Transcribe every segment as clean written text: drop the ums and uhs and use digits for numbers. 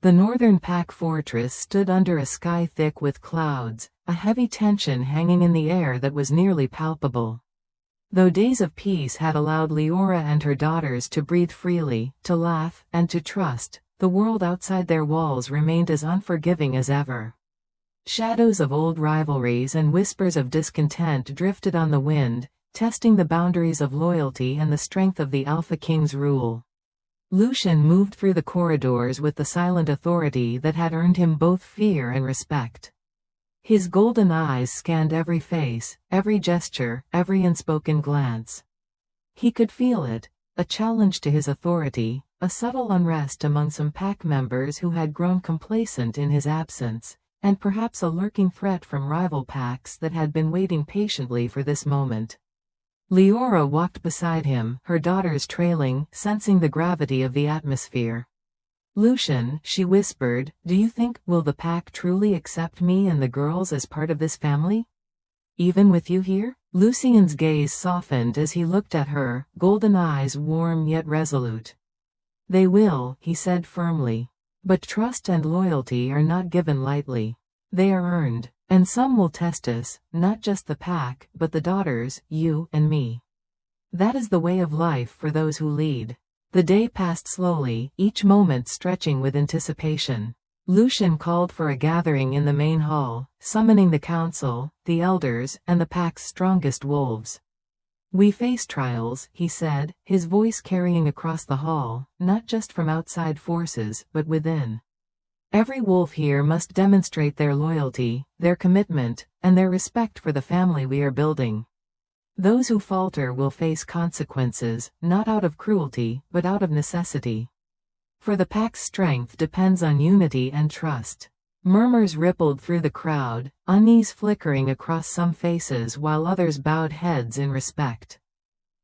The northern pack fortress stood under a sky thick with clouds, a heavy tension hanging in the air that was nearly palpable. Though days of peace had allowed Leora and her daughters to breathe freely, to laugh, and to trust, the world outside their walls remained as unforgiving as ever. Shadows of old rivalries and whispers of discontent drifted on the wind, testing the boundaries of loyalty and the strength of the Alpha King's rule. Lucian moved through the corridors with the silent authority that had earned him both fear and respect. His golden eyes scanned every face, every gesture, every unspoken glance. He could feel it, a challenge to his authority, a subtle unrest among some pack members who had grown complacent in his absence, and perhaps a lurking threat from rival packs that had been waiting patiently for this moment. Leora walked beside him, her daughters trailing, sensing the gravity of the atmosphere. "Lucian," she whispered, "do you think, will the pack truly accept me and the girls as part of this family? Even with you here?" Lucian's gaze softened as he looked at her, golden eyes warm yet resolute. "They will," he said firmly. "But trust and loyalty are not given lightly. They are earned. And some will test us, not just the pack, but the daughters, you and me. That is the way of life for those who lead." The day passed slowly, each moment stretching with anticipation. Lucian called for a gathering in the main hall, summoning the council, the elders, and the pack's strongest wolves. "We face trials," he said, his voice carrying across the hall, not just from outside forces, but within. "Every wolf here must demonstrate their loyalty, their commitment, and their respect for the family we are building. Those who falter will face consequences, not out of cruelty, but out of necessity. For the pack's strength depends on unity and trust." Murmurs rippled through the crowd, unease flickering across some faces while others bowed heads in respect.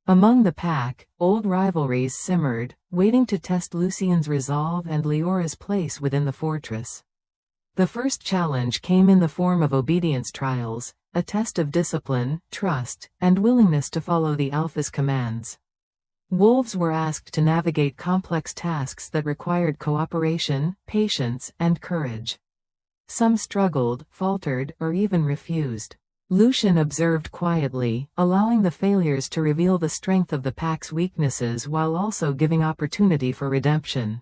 Among the pack, old rivalries simmered, waiting to test Lucian's resolve and Leora's place within the fortress. The first challenge came in the form of obedience trials, a test of discipline, trust, and willingness to follow the Alpha's commands. Wolves were asked to navigate complex tasks that required cooperation, patience, and courage. Some struggled, faltered, or even refused. Lucian observed quietly, allowing the failures to reveal the strength of the pack's weaknesses while also giving opportunity for redemption.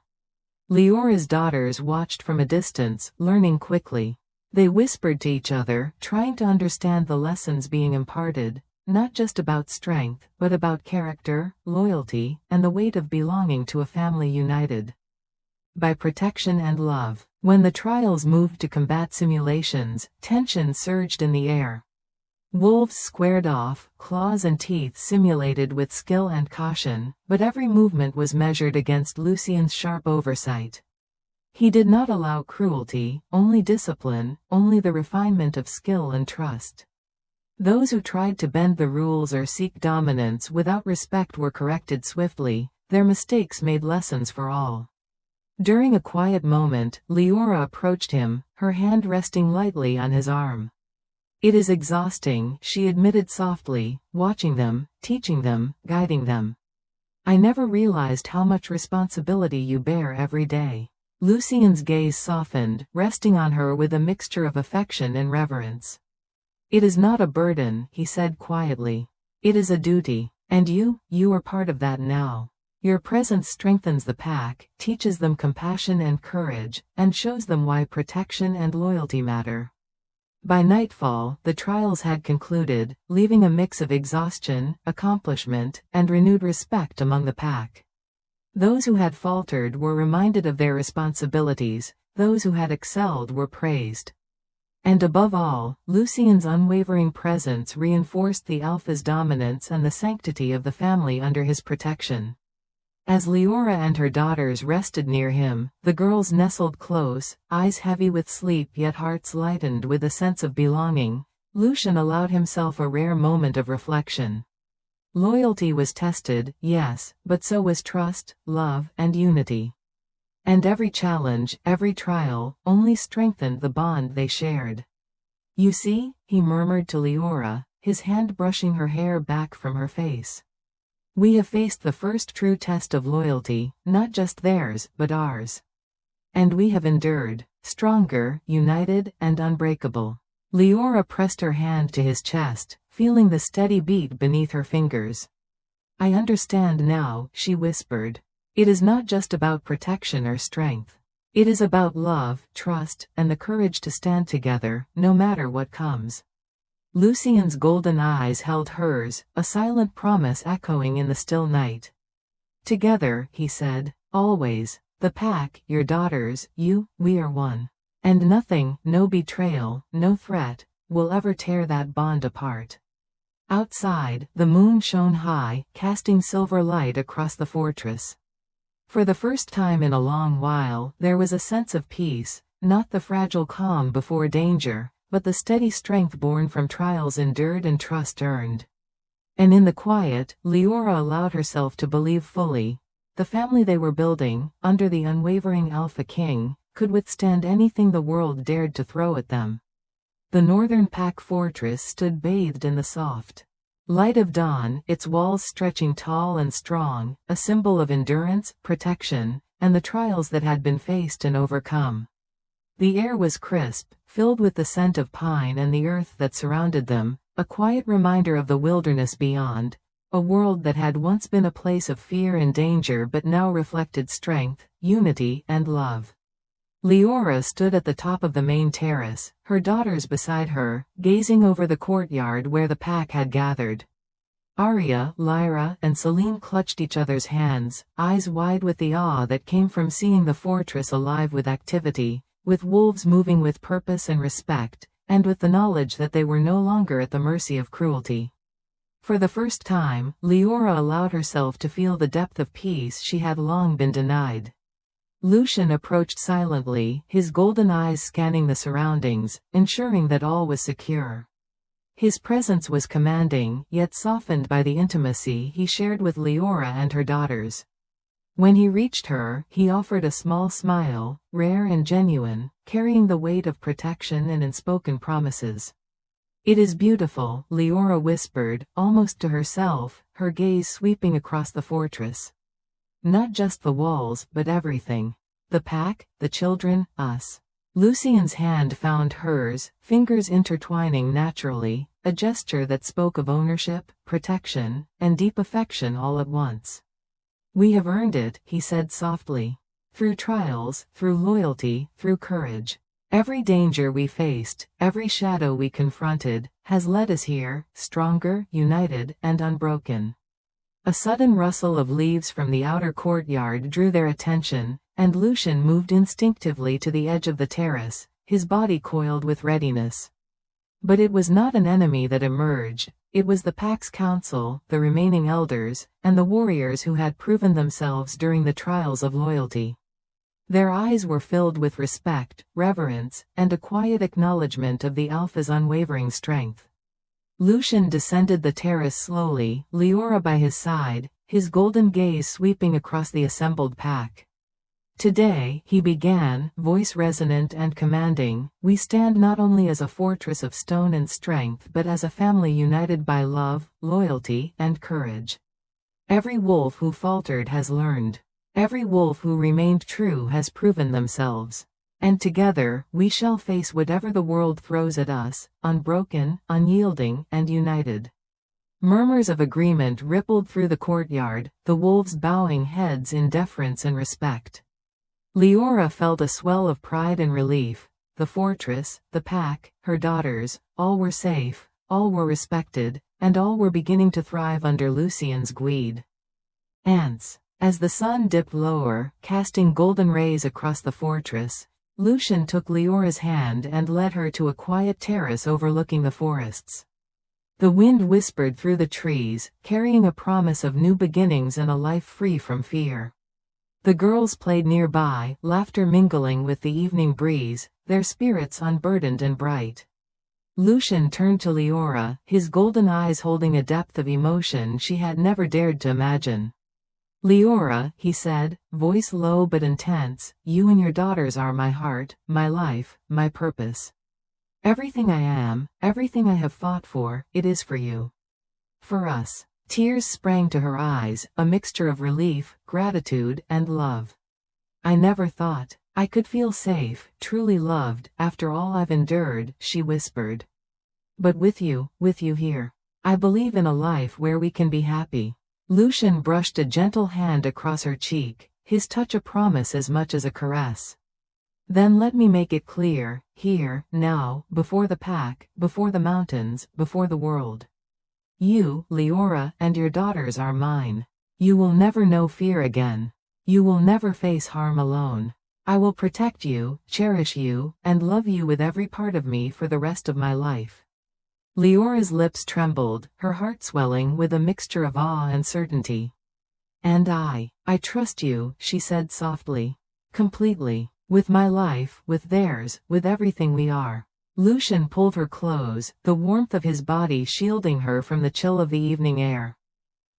Leora's daughters watched from a distance, learning quickly. They whispered to each other, trying to understand the lessons being imparted, not just about strength, but about character, loyalty, and the weight of belonging to a family united by protection and love. When the trials moved to combat simulations, tension surged in the air. Wolves squared off, claws and teeth simulated with skill and caution, but every movement was measured against Lucian's sharp oversight. He did not allow cruelty, only discipline, only the refinement of skill and trust. Those who tried to bend the rules or seek dominance without respect were corrected swiftly, their mistakes made lessons for all. During a quiet moment, Leora approached him, her hand resting lightly on his arm. "It is exhausting," she admitted softly, "watching them, teaching them, guiding them. I never realized how much responsibility you bear every day." Lucian's gaze softened, resting on her with a mixture of affection and reverence. "It is not a burden," he said quietly. "It is a duty. And you are part of that now. Your presence strengthens the pack, teaches them compassion and courage, and shows them why protection and loyalty matter." By nightfall, the trials had concluded, leaving a mix of exhaustion, accomplishment, and renewed respect among the pack. Those who had faltered were reminded of their responsibilities, those who had excelled were praised. And above all, Lucian's unwavering presence reinforced the Alpha's dominance and the sanctity of the family under his protection. As Leora and her daughters rested near him, the girls nestled close, eyes heavy with sleep yet hearts lightened with a sense of belonging. Lucian allowed himself a rare moment of reflection. Loyalty was tested, yes, but so was trust, love, and unity. And every challenge, every trial, only strengthened the bond they shared. "You see," he murmured to Leora, his hand brushing her hair back from her face. "We have faced the first true test of loyalty, not just theirs, but ours. And we have endured, stronger, united, and unbreakable. Leora pressed her hand to his chest, feeling the steady beat beneath her fingers. I understand now, she whispered. It is not just about protection or strength. It is about love, trust, and the courage to stand together, no matter what comes. Lucien's golden eyes held hers, a silent promise echoing in the still night. Together, he said, always. The pack, your daughters, you, we are one. And nothing, no betrayal, no threat, will ever tear that bond apart. Outside, the moon shone high, casting silver light across the fortress. For the first time in a long while, there was a sense of peace, not the fragile calm before danger, but the steady strength born from trials endured and trust earned. And in the quiet, Leora allowed herself to believe fully. The family they were building, under the unwavering Alpha King, could withstand anything the world dared to throw at them. The northern pack fortress stood bathed in the soft light of dawn, its walls stretching tall and strong, a symbol of endurance, protection, and the trials that had been faced and overcome. The air was crisp, filled with the scent of pine and the earth that surrounded them, a quiet reminder of the wilderness beyond, a world that had once been a place of fear and danger but now reflected strength, unity, and love. Leora stood at the top of the main terrace, her daughters beside her, gazing over the courtyard where the pack had gathered. Arya, Lyra, and Celine clutched each other's hands, eyes wide with the awe that came from seeing the fortress alive with activity, with wolves moving with purpose and respect, and with the knowledge that they were no longer at the mercy of cruelty. For the first time, Leora allowed herself to feel the depth of peace she had long been denied. Lucien approached silently, his golden eyes scanning the surroundings, ensuring that all was secure. His presence was commanding, yet softened by the intimacy he shared with Leora and her daughters. When he reached her, he offered a small smile, rare and genuine, carrying the weight of protection and unspoken promises. It is beautiful, Leora whispered, almost to herself, her gaze sweeping across the fortress. Not just the walls, but everything. The pack, the children, us. Lucien's hand found hers, fingers intertwining naturally, a gesture that spoke of ownership, protection, and deep affection all at once. We have earned it, he said softly. Through trials, through loyalty, through courage. Every danger we faced, every shadow we confronted, has led us here, stronger, united, and unbroken. A sudden rustle of leaves from the outer courtyard drew their attention, and Lucien moved instinctively to the edge of the terrace, his body coiled with readiness. But it was not an enemy that emerged, it was the pack's council, the remaining elders, and the warriors who had proven themselves during the trials of loyalty. Their eyes were filled with respect, reverence, and a quiet acknowledgement of the Alpha's unwavering strength. Lucien descended the terrace slowly, Leora by his side, his golden gaze sweeping across the assembled pack. Today, he began, voice resonant and commanding, we stand not only as a fortress of stone and strength but as a family united by love, loyalty, and courage. Every wolf who faltered has learned. Every wolf who remained true has proven themselves. And together, we shall face whatever the world throws at us, unbroken, unyielding, and united. Murmurs of agreement rippled through the courtyard, the wolves bowing heads in deference and respect. Leora felt a swell of pride and relief. The fortress, the pack, her daughters, all were safe, all were respected, and all were beginning to thrive under Lucien's guide. Ants. As the sun dipped lower, casting golden rays across the fortress, Lucien took Leora's hand and led her to a quiet terrace overlooking the forests. The wind whispered through the trees, carrying a promise of new beginnings and a life free from fear. The girls played nearby, laughter mingling with the evening breeze, their spirits unburdened and bright. Lucien turned to Leora, his golden eyes holding a depth of emotion she had never dared to imagine. Leora, he said, voice low but intense, you and your daughters are my heart, my life, my purpose. Everything I am, everything I have fought for, it is for you. For us. Tears sprang to her eyes, a mixture of relief, gratitude, and love. I never thought I could feel safe, truly loved, after all I've endured, she whispered. But with you here. I believe in a life where we can be happy. Lucian brushed a gentle hand across her cheek, his touch a promise as much as a caress. Then let me make it clear, here, now, before the pack, before the mountains, before the world. You, Leora, and your daughters are mine. You will never know fear again. You will never face harm alone. I will protect you, cherish you, and love you with every part of me for the rest of my life. Leora's lips trembled, her heart swelling with a mixture of awe and certainty. And I trust you, she said softly. Completely. With my life, with theirs, with everything we are. Lucian pulled her close, the warmth of his body shielding her from the chill of the evening air.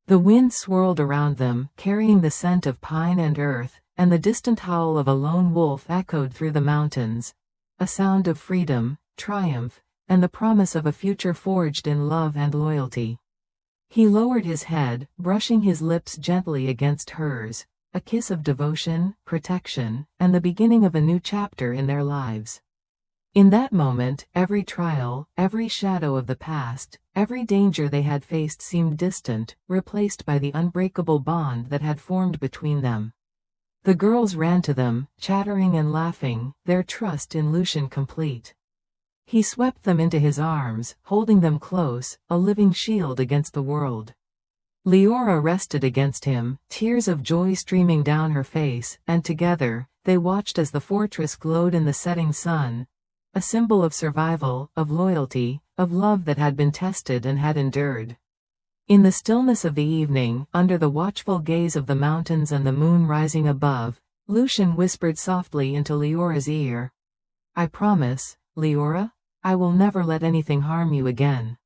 The wind swirled around them, carrying the scent of pine and earth, and the distant howl of a lone wolf echoed through the mountains. A sound of freedom, triumph, and the promise of a future forged in love and loyalty. He lowered his head, brushing his lips gently against hers, a kiss of devotion, protection, and the beginning of a new chapter in their lives. In that moment, every trial, every shadow of the past, every danger they had faced seemed distant, replaced by the unbreakable bond that had formed between them. The girls ran to them, chattering and laughing, their trust in Lucian complete. He swept them into his arms, holding them close, a living shield against the world. Leora rested against him, tears of joy streaming down her face, and together, they watched as the fortress glowed in the setting sun, a symbol of survival, of loyalty, of love that had been tested and had endured. In the stillness of the evening, under the watchful gaze of the mountains and the moon rising above, Lucian whispered softly into Leora's ear. I promise, Leora, I will never let anything harm you again.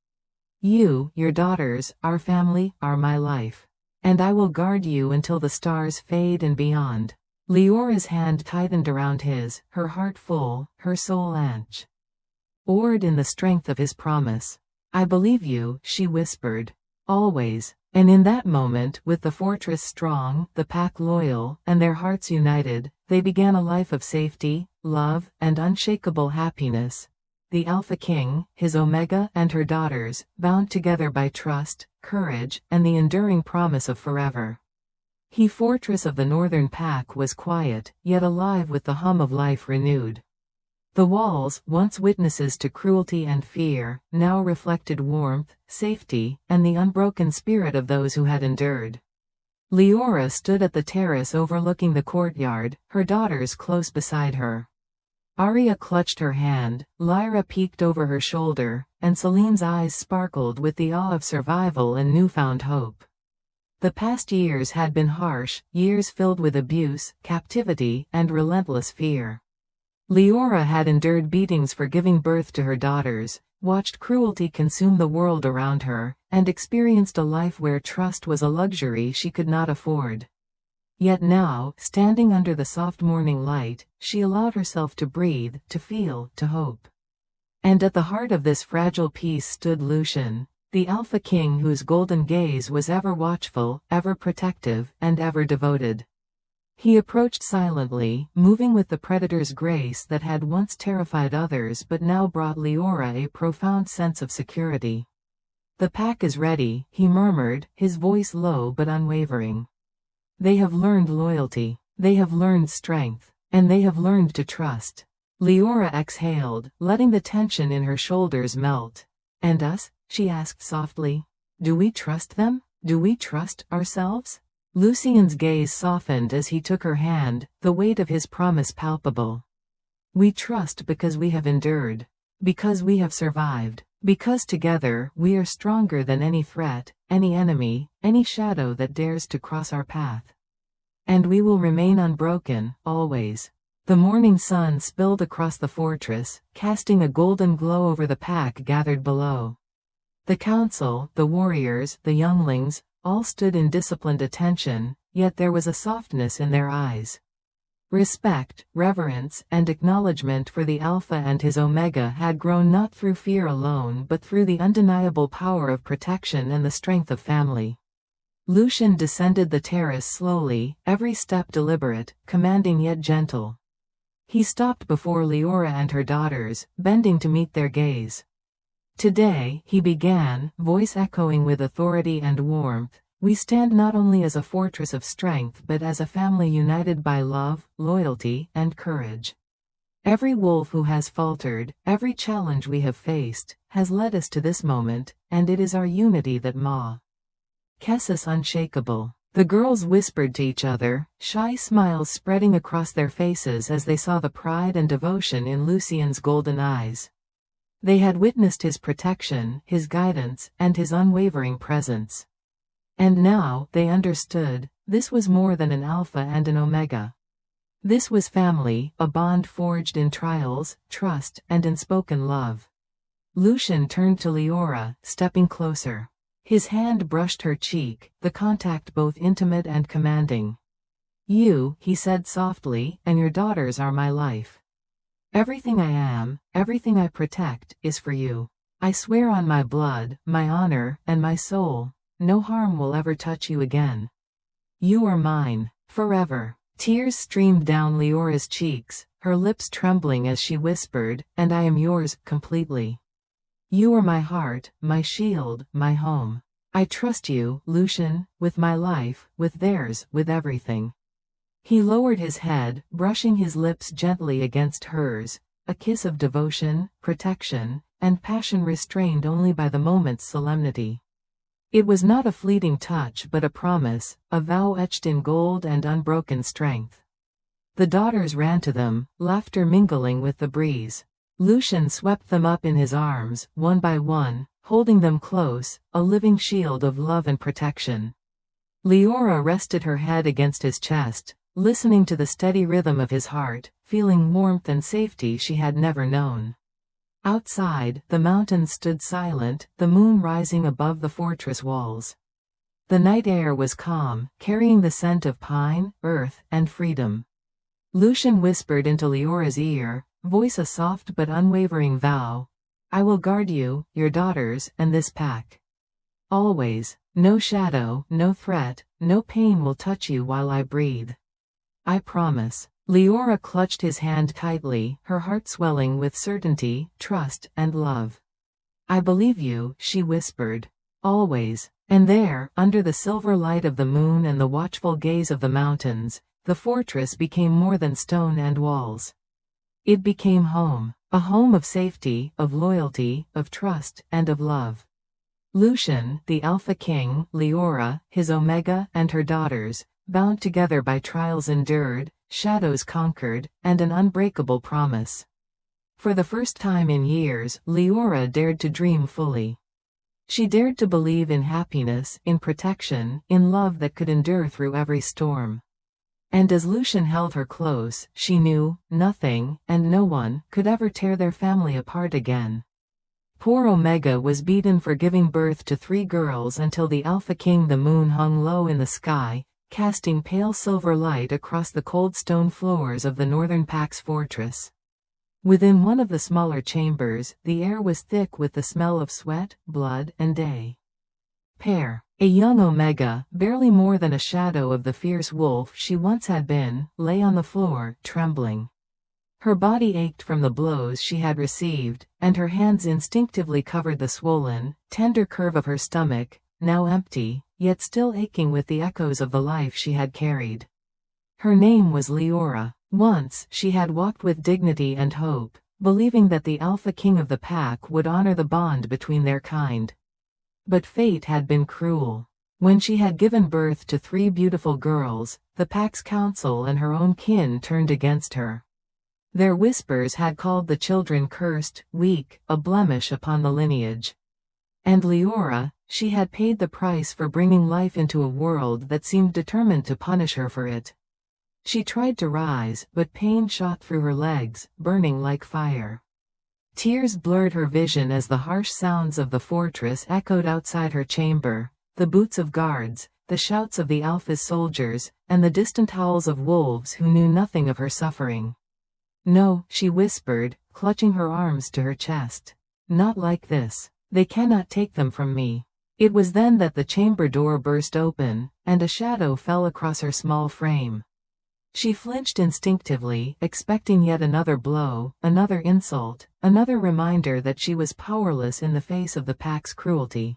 You, your daughters, our family, are my life. And I will guard you until the stars fade and beyond. Leora's hand tightened around his, her heart full, her soul anchored in the strength of his promise. I believe you, she whispered. Always. And in that moment, with the fortress strong, the pack loyal, and their hearts united, they began a life of safety, love, and unshakable happiness. The Alpha King, his Omega, and her daughters, bound together by trust, courage, and the enduring promise of forever. The fortress of the northern pack was quiet, yet alive with the hum of life renewed. The walls, once witnesses to cruelty and fear, now reflected warmth, safety, and the unbroken spirit of those who had endured. Leora stood at the terrace overlooking the courtyard, her daughters close beside her. Arya clutched her hand, Lyra peeked over her shoulder, and Celine's eyes sparkled with the awe of survival and newfound hope. The past years had been harsh, years filled with abuse, captivity, and relentless fear. Leora had endured beatings for giving birth to her daughters, watched cruelty consume the world around her, and experienced a life where trust was a luxury she could not afford. Yet now, standing under the soft morning light, she allowed herself to breathe, to feel, to hope. And at the heart of this fragile peace stood Lucian, the Alpha King whose golden gaze was ever watchful, ever protective, and ever devoted. He approached silently, moving with the predator's grace that had once terrified others but now brought Leora a profound sense of security. The pack is ready, he murmured, his voice low but unwavering. They have learned loyalty, they have learned strength, and they have learned to trust. Leora exhaled, letting the tension in her shoulders melt. And us? She asked softly. Do we trust them? Do we trust ourselves? Lucian's gaze softened as he took her hand, the weight of his promise palpable. We trust because we have endured. Because we have survived. Because together, we are stronger than any threat, any enemy, any shadow that dares to cross our path. And we will remain unbroken, always. The morning sun spilled across the fortress, casting a golden glow over the pack gathered below. The council, the warriors, the younglings, all stood in disciplined attention, yet there was a softness in their eyes. Respect, reverence, and acknowledgement for the Alpha and his Omega had grown not through fear alone but through the undeniable power of protection and the strength of family. Lucian descended the terrace slowly, every step deliberate, commanding yet gentle. He stopped before Leora and her daughters, bending to meet their gaze. "Today," he began, voice echoing with authority and warmth, "we stand not only as a fortress of strength but as a family united by love, loyalty, and courage. Every wolf who has faltered, every challenge we have faced, has led us to this moment, and it is our unity that keeps us unshakable." The girls whispered to each other, shy smiles spreading across their faces as they saw the pride and devotion in Lucien's golden eyes. They had witnessed his protection, his guidance, and his unwavering presence. And now, they understood, this was more than an alpha and an omega. This was family, a bond forged in trials, trust, and unspoken love. Lucien turned to Leora, stepping closer. His hand brushed her cheek, the contact both intimate and commanding. "You," he said softly, "and your daughters are my life. Everything I am, everything I protect, is for you. I swear on my blood, my honor, and my soul, no harm will ever touch you again. You are mine, forever." Tears streamed down Leora's cheeks, her lips trembling as she whispered, "And I am yours, completely. You are my heart, my shield, my home. I trust you, Lucien, with my life, with theirs, with everything." He lowered his head, brushing his lips gently against hers, a kiss of devotion, protection, and passion restrained only by the moment's solemnity. It was not a fleeting touch but a promise, a vow etched in gold and unbroken strength. The daughters ran to them, laughter mingling with the breeze. Lucien swept them up in his arms, one by one, holding them close, a living shield of love and protection. Leora rested her head against his chest, listening to the steady rhythm of his heart, feeling warmth and safety she had never known. Outside, the mountains stood silent, the moon rising above the fortress walls. The night air was calm, carrying the scent of pine, earth, and freedom. Lucien whispered into Leora's ear, voice a soft but unwavering vow, "I will guard you, your daughters, and this pack. Always. No shadow, no threat, no pain will touch you while I breathe. I promise." Leora clutched his hand tightly, her heart swelling with certainty, trust, and love. "I believe you," she whispered. "Always." And there, under the silver light of the moon and the watchful gaze of the mountains, the fortress became more than stone and walls. It became home, a home of safety, of loyalty, of trust, and of love. Lucien, the Alpha King, Leora, his Omega, and her daughters, bound together by trials endured, shadows conquered, and an unbreakable promise. For the first time in years, Leora dared to dream fully. She dared to believe in happiness, in protection, in love that could endure through every storm. And as Lucien held her close, she knew, nothing, and no one, could ever tear their family apart again. Poor Omega was beaten for giving birth to 3 girls until the Alpha King the moon hung low in the sky, casting pale silver light across the cold stone floors of the northern Pax fortress. Within one of the smaller chambers, the air was thick with the smell of sweat, blood, and day. A young Omega, barely more than a shadow of the fierce wolf she once had been, lay on the floor, trembling. Her body ached from the blows she had received, and her hands instinctively covered the swollen, tender curve of her stomach, now empty, yet still aching with the echoes of the life she had carried. Her name was Leora. Once, she had walked with dignity and hope, believing that the Alpha King of the pack would honor the bond between their kind. But fate had been cruel. When she had given birth to 3 beautiful girls, the pack's council and her own kin turned against her. Their whispers had called the children cursed, weak, a blemish upon the lineage. And Leora, she had paid the price for bringing life into a world that seemed determined to punish her for it. She tried to rise, but pain shot through her legs, burning like fire. Tears blurred her vision as the harsh sounds of the fortress echoed outside her chamber, the boots of guards, the shouts of the Alpha's soldiers, and the distant howls of wolves who knew nothing of her suffering. "No," she whispered, clutching her arms to her chest. "Not like this. They cannot take them from me." It was then that the chamber door burst open, and a shadow fell across her small frame. She flinched instinctively, expecting yet another blow, another insult, another reminder that she was powerless in the face of the pack's cruelty.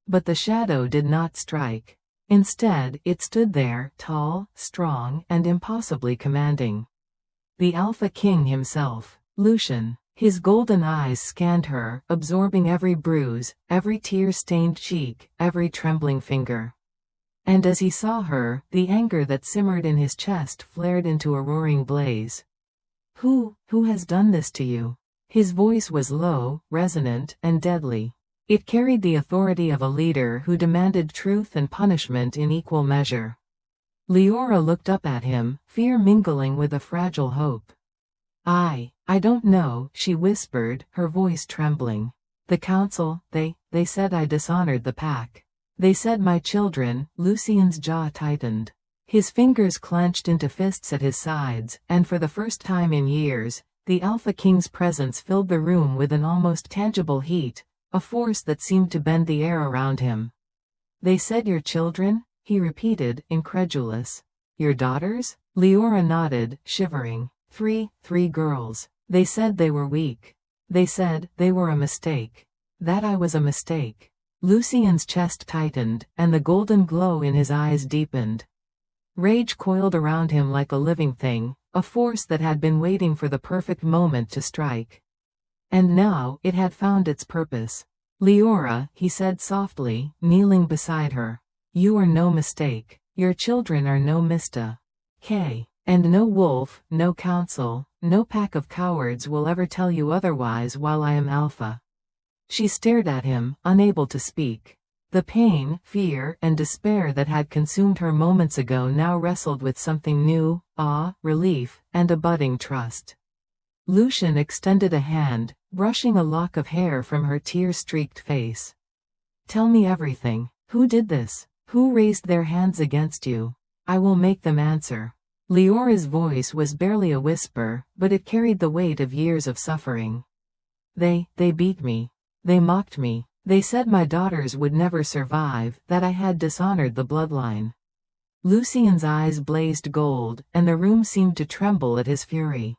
But the shadow did not strike. Instead, it stood there, tall, strong, and impossibly commanding. The Alpha King himself, Lucian. His golden eyes scanned her, absorbing every bruise, every tear-stained cheek, every trembling finger. And as he saw her, the anger that simmered in his chest flared into a roaring blaze. Who has done this to you?" His voice was low, resonant, and deadly. It carried the authority of a leader who demanded truth and punishment in equal measure. Leora looked up at him, fear mingling with a fragile hope. I don't know," she whispered, her voice trembling. "The council, they said I dishonored the pack. They said my children." Lucian's jaw tightened. His fingers clenched into fists at his sides, and for the first time in years, the Alpha King's presence filled the room with an almost tangible heat, a force that seemed to bend the air around him. "They said your children?" he repeated, incredulous. "Your daughters?" Leora nodded, shivering. Three girls. They said they were weak. They said they were a mistake. That I was a mistake." Lucian's chest tightened, and the golden glow in his eyes deepened. Rage coiled around him like a living thing, a force that had been waiting for the perfect moment to strike. And now, it had found its purpose. "Leora," he said softly, kneeling beside her. "You are no mistake. Your children are no mistake. And no wolf, no council, no pack of cowards will ever tell you otherwise while I am Alpha." She stared at him, unable to speak. The pain, fear, and despair that had consumed her moments ago now wrestled with something new, awe, relief, and a budding trust. Lucian extended a hand, brushing a lock of hair from her tear-streaked face. "Tell me everything. Who did this? Who raised their hands against you? I will make them answer." Leora's voice was barely a whisper, but it carried the weight of years of suffering. They beat me. They mocked me. They said my daughters would never survive, that I had dishonored the bloodline." Lucian's eyes blazed gold, and the room seemed to tremble at his fury.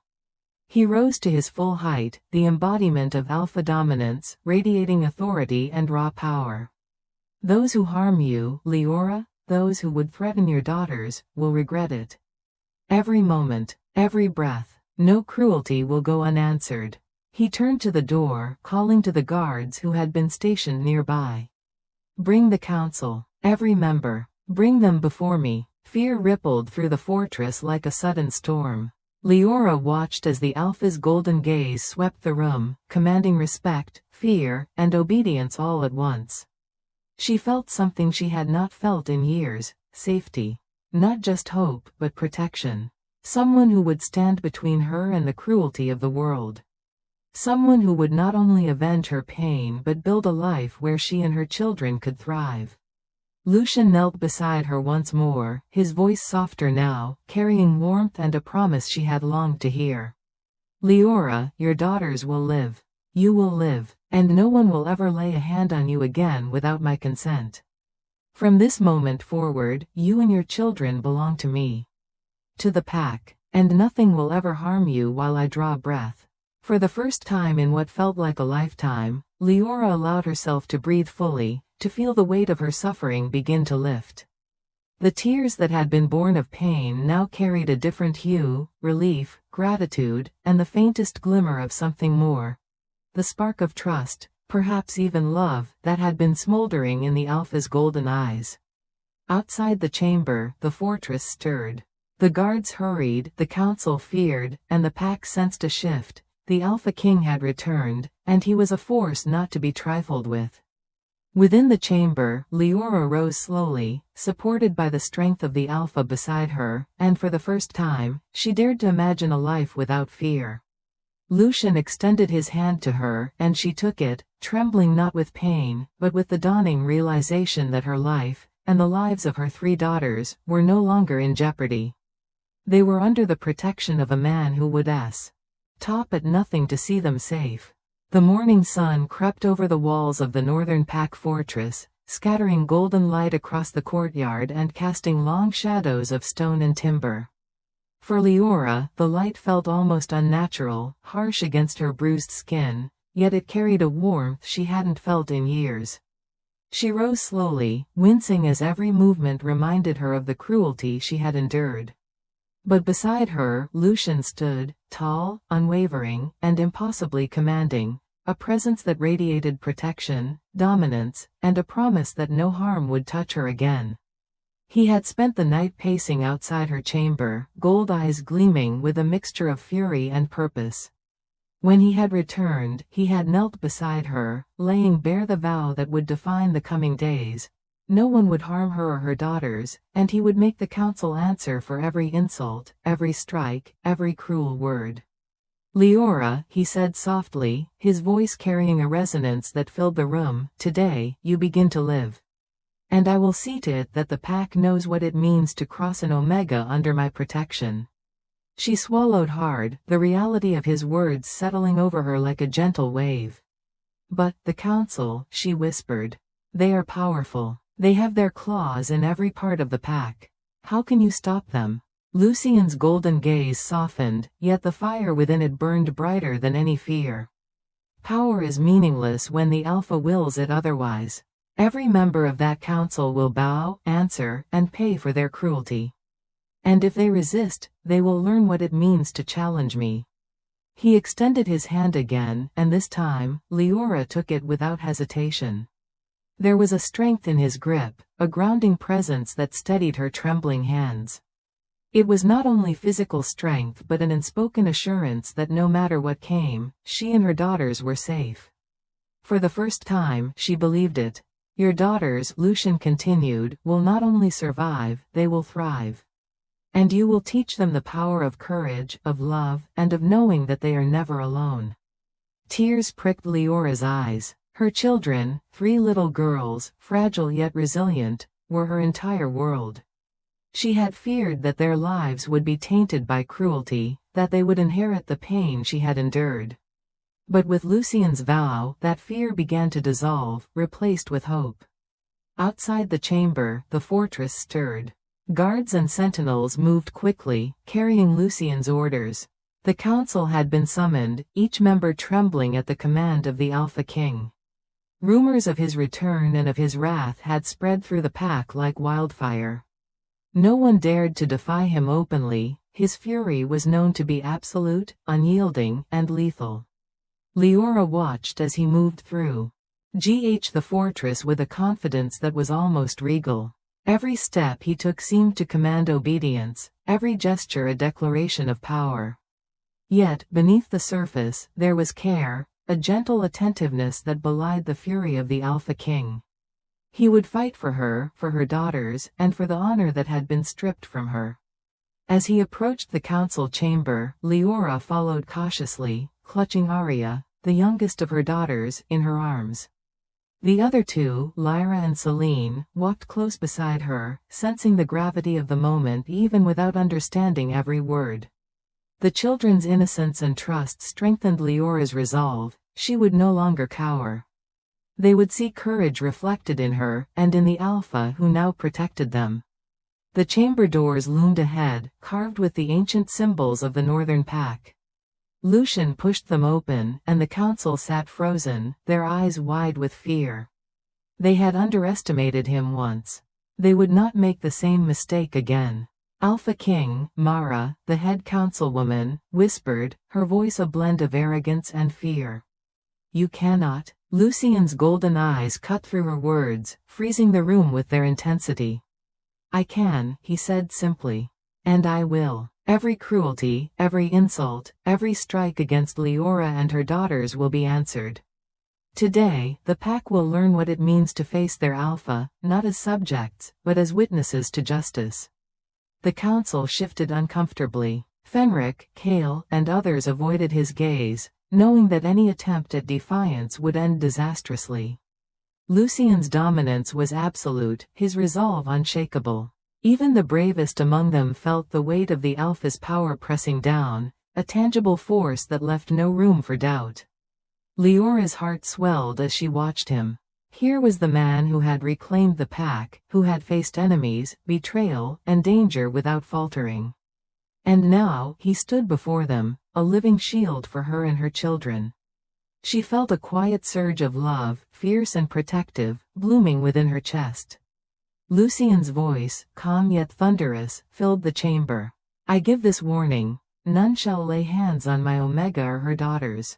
He rose to his full height, the embodiment of alpha dominance, radiating authority and raw power. "Those who harm you, Leora, those who would threaten your daughters, will regret it. Every moment, every breath, no cruelty will go unanswered." He turned to the door, calling to the guards who had been stationed nearby. "Bring the council, every member. Bring them before me." Fear rippled through the fortress like a sudden storm. Leora watched as the Alpha's golden gaze swept the room, commanding respect, fear, and obedience all at once. She felt something she had not felt in years: safety. Not just hope, but protection. Someone who would stand between her and the cruelty of the world. Someone who would not only avenge her pain but build a life where she and her children could thrive. Lucian knelt beside her once more, his voice softer now, carrying warmth and a promise she had longed to hear. "Leora, your daughters will live. You will live, and no one will ever lay a hand on you again without my consent. From this moment forward, you and your children belong to me. To the pack, and nothing will ever harm you while I draw breath." For the first time in what felt like a lifetime, Leora allowed herself to breathe fully, to feel the weight of her suffering begin to lift. The tears that had been born of pain now carried a different hue: relief, gratitude, and the faintest glimmer of something more. The spark of trust, perhaps even love, that had been smoldering in the Alpha's golden eyes. Outside the chamber, the fortress stirred. The guards hurried, the council feared, and the pack sensed a shift. The Alpha King had returned, and he was a force not to be trifled with. Within the chamber, Leora rose slowly, supported by the strength of the Alpha beside her, and for the first time, she dared to imagine a life without fear. Lucian extended his hand to her, and she took it, trembling not with pain, but with the dawning realization that her life, and the lives of her 3 daughters, were no longer in jeopardy. They were under the protection of a man who would stop at nothing to see them safe. The morning sun crept over the walls of the northern pack fortress, scattering golden light across the courtyard and casting long shadows of stone and timber. For Leora, the light felt almost unnatural, harsh against her bruised skin, yet it carried a warmth she hadn't felt in years. She rose slowly, wincing as every movement reminded her of the cruelty she had endured. But beside her, Lucian stood, tall, unwavering, and impossibly commanding, a presence that radiated protection, dominance, and a promise that no harm would touch her again. He had spent the night pacing outside her chamber, gold eyes gleaming with a mixture of fury and purpose. When he had returned, he had knelt beside her, laying bare the vow that would define the coming days. No one would harm her or her daughters, and he would make the council answer for every insult, every strike, every cruel word. "Leora," he said softly, his voice carrying a resonance that filled the room, "today, you begin to live. And I will see to it that the pack knows what it means to cross an omega under my protection." She swallowed hard, the reality of his words settling over her like a gentle wave. "But, the council," she whispered. "They are powerful. They have their claws in every part of the pack. How can you stop them?" Lucian's golden gaze softened, yet the fire within it burned brighter than any fear. "Power is meaningless when the Alpha wills it otherwise. Every member of that council will bow, answer, and pay for their cruelty. And if they resist, they will learn what it means to challenge me." He extended his hand again, and this time, Leora took it without hesitation. There was a strength in his grip, a grounding presence that steadied her trembling hands. It was not only physical strength but an unspoken assurance that no matter what came, she and her daughters were safe. For the first time, she believed it. "Your daughters," Lucian continued, "will not only survive, they will thrive. And you will teach them the power of courage, of love, and of knowing that they are never alone." Tears pricked Leora's eyes. Her children, 3 little girls, fragile yet resilient, were her entire world. She had feared that their lives would be tainted by cruelty, that they would inherit the pain she had endured. But with Lucian's vow, that fear began to dissolve, replaced with hope. Outside the chamber, the fortress stirred. Guards and sentinels moved quickly, carrying Lucian's orders. The council had been summoned, each member trembling at the command of the Alpha King. Rumors of his return and of his wrath had spread through the pack like wildfire. No one dared to defy him openly. His fury was known to be absolute, unyielding, and lethal. Leora watched as he moved through the fortress with a confidence that was almost regal. Every step he took seemed to command obedience, every gesture a declaration of power. Yet, beneath the surface, there was care, a gentle attentiveness that belied the fury of the Alpha King. He would fight for her daughters, and for the honor that had been stripped from her. As he approached the council chamber, Leora followed cautiously, clutching Arya, the youngest of her daughters, in her arms. The other 2, Lyra and Selene, walked close beside her, sensing the gravity of the moment even without understanding every word. The children's innocence and trust strengthened Leora's resolve. She would no longer cower. They would see courage reflected in her, and in the Alpha who now protected them. The chamber doors loomed ahead, carved with the ancient symbols of the Northern Pack. Lucian pushed them open, and the council sat frozen, their eyes wide with fear. They had underestimated him once. They would not make the same mistake again. Alpha King, Mara, the head councilwoman, whispered, her voice a blend of arrogance and fear. "You cannot." Lucian's golden eyes cut through her words, freezing the room with their intensity. "I can," he said simply. "And I will. Every cruelty, every insult, every strike against Leora and her daughters will be answered. Today, the pack will learn what it means to face their Alpha, not as subjects, but as witnesses to justice." The council shifted uncomfortably. Fenric, Kale, and others avoided his gaze, knowing that any attempt at defiance would end disastrously. Lucian's dominance was absolute, his resolve unshakable. Even the bravest among them felt the weight of the Alpha's power pressing down, a tangible force that left no room for doubt. Leora's heart swelled as she watched him. Here was the man who had reclaimed the pack, who had faced enemies, betrayal, and danger without faltering. And now, he stood before them, a living shield for her and her children. She felt a quiet surge of love, fierce and protective, blooming within her chest. Lucien's voice, calm yet thunderous, filled the chamber. I give this warning. None shall lay hands on my Omega or her daughters.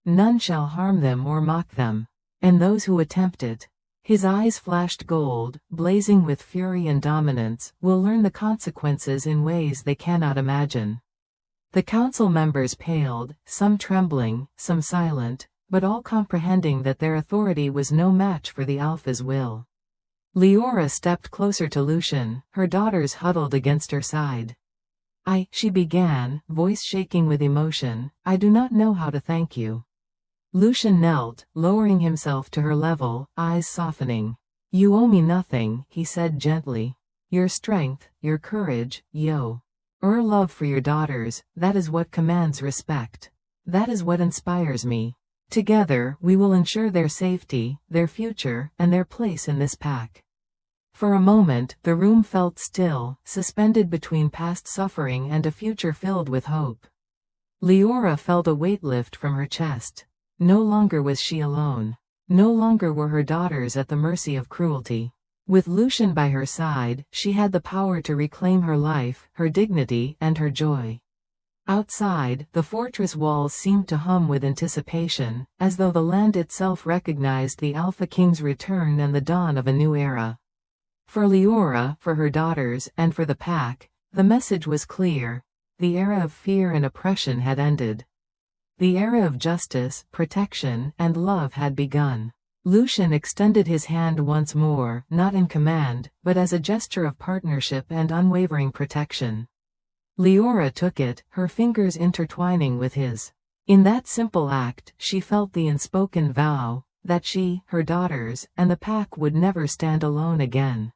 None shall harm them or mock them. And those who attempt it. His eyes flashed gold, blazing with fury and dominance, will learn the consequences in ways they cannot imagine. The council members paled, some trembling, some silent, but all comprehending that their authority was no match for the Alpha's will. Leora stepped closer to Lucien, her daughters huddled against her side. She began, voice shaking with emotion, I do not know how to thank you. Lucien knelt, lowering himself to her level, eyes softening. You owe me nothing, he said gently. Your strength, your courage, your love for your daughters, that is what commands respect. That is what inspires me. Together, we will ensure their safety, their future, and their place in this pack. For a moment, the room felt still, suspended between past suffering and a future filled with hope. Leora felt a weight lift from her chest. No longer was she alone. No longer were her daughters at the mercy of cruelty. With Lucien by her side, she had the power to reclaim her life, her dignity, and her joy. Outside, the fortress walls seemed to hum with anticipation, as though the land itself recognized the Alpha King's return and the dawn of a new era. For Leora, for her daughters, and for the pack, the message was clear. The era of fear and oppression had ended. The era of justice, protection, and love had begun. Lucien extended his hand once more, not in command, but as a gesture of partnership and unwavering protection. Leora took it, her fingers intertwining with his. In that simple act, she felt the unspoken vow, that she, her daughters, and the pack would never stand alone again.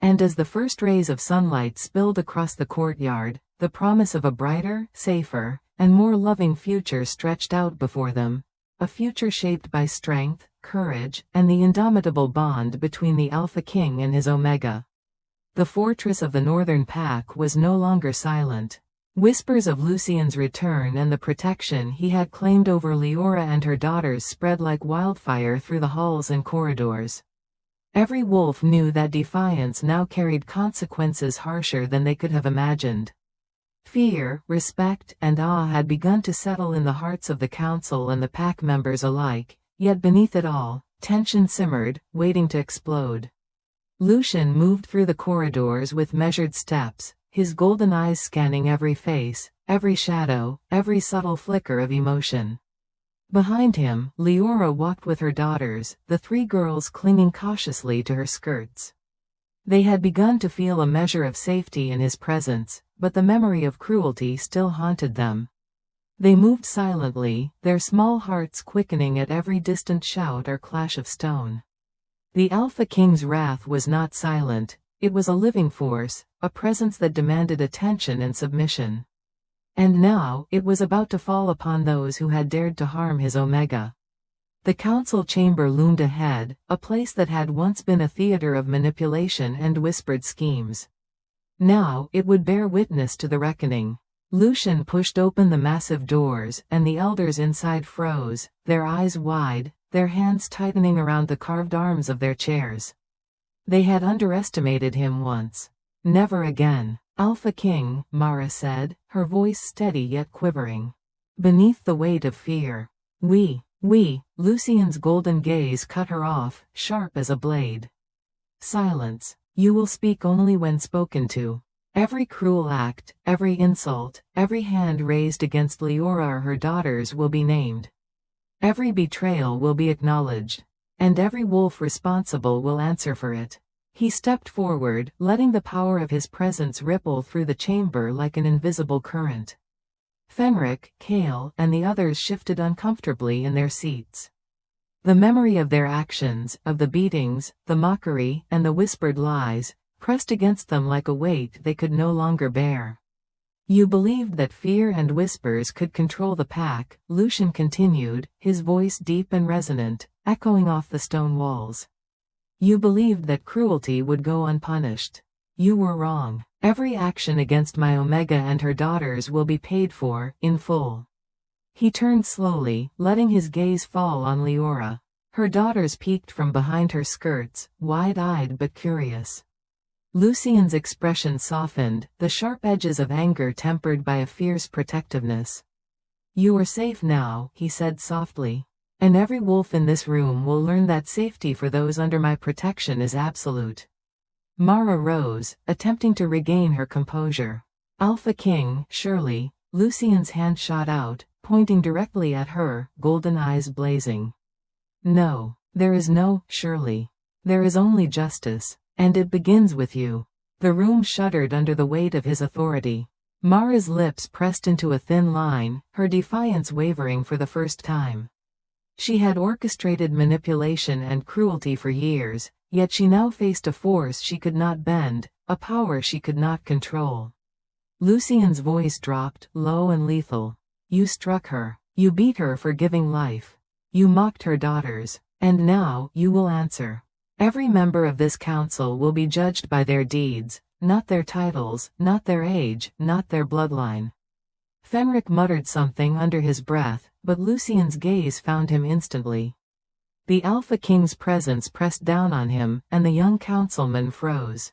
And as the first rays of sunlight spilled across the courtyard, the promise of a brighter, safer, and more loving future stretched out before them, a future shaped by strength, courage, and the indomitable bond between the Alpha King and his Omega. The fortress of the Northern Pack was no longer silent. Whispers of Lucien's return and the protection he had claimed over Leora and her daughters spread like wildfire through the halls and corridors. Every wolf knew that defiance now carried consequences harsher than they could have imagined. Fear, respect, and awe had begun to settle in the hearts of the council and the pack members alike, yet beneath it all, tension simmered, waiting to explode. Lucien moved through the corridors with measured steps, his golden eyes scanning every face, every shadow, every subtle flicker of emotion. Behind him, Leora walked with her daughters, the three girls clinging cautiously to her skirts. They had begun to feel a measure of safety in his presence, but the memory of cruelty still haunted them. They moved silently, their small hearts quickening at every distant shout or clash of stone. The Alpha King's wrath was not silent, it was a living force, a presence that demanded attention and submission. And now, it was about to fall upon those who had dared to harm his Omega. The council chamber loomed ahead, a place that had once been a theater of manipulation and whispered schemes. Now, it would bear witness to the reckoning. Lucien pushed open the massive doors, and the elders inside froze, their eyes wide, their hands tightening around the carved arms of their chairs. They had underestimated him once. Never again. Alpha King, Mara said, her voice steady yet quivering. Beneath the weight of fear. Lucien's golden gaze cut her off, sharp as a blade. Silence. You will speak only when spoken to. Every cruel act, every insult, every hand raised against Leora or her daughters will be named. Every betrayal will be acknowledged. And every wolf responsible will answer for it. He stepped forward, letting the power of his presence ripple through the chamber like an invisible current. Fenric, Kale, and the others shifted uncomfortably in their seats. The memory of their actions, of the beatings, the mockery, and the whispered lies, pressed against them like a weight they could no longer bear. You believed that fear and whispers could control the pack, Lucien continued, his voice deep and resonant, echoing off the stone walls. You believed that cruelty would go unpunished. You were wrong. Every action against my Omega and her daughters will be paid for, in full. He turned slowly, letting his gaze fall on Leora. Her daughters peeked from behind her skirts, wide-eyed but curious. Lucien's expression softened, the sharp edges of anger tempered by a fierce protectiveness. You are safe now, he said softly. And every wolf in this room will learn that safety for those under my protection is absolute. Mara rose, attempting to regain her composure. Alpha King, surely. Lucien's hand shot out, pointing directly at her, golden eyes blazing. No, there is no surely. There is only justice. And it begins with you. The room shuddered under the weight of his authority. Mara's lips pressed into a thin line, her defiance wavering for the first time. She had orchestrated manipulation and cruelty for years, yet she now faced a force she could not bend, a power she could not control. Lucien's voice dropped, low and lethal. You struck her. You beat her for giving life. You mocked her daughters. And now, you will answer. Every member of this council will be judged by their deeds, not their titles, not their age, not their bloodline. Fenric muttered something under his breath, but Lucien's gaze found him instantly. The Alpha King's presence pressed down on him, and the young councilman froze.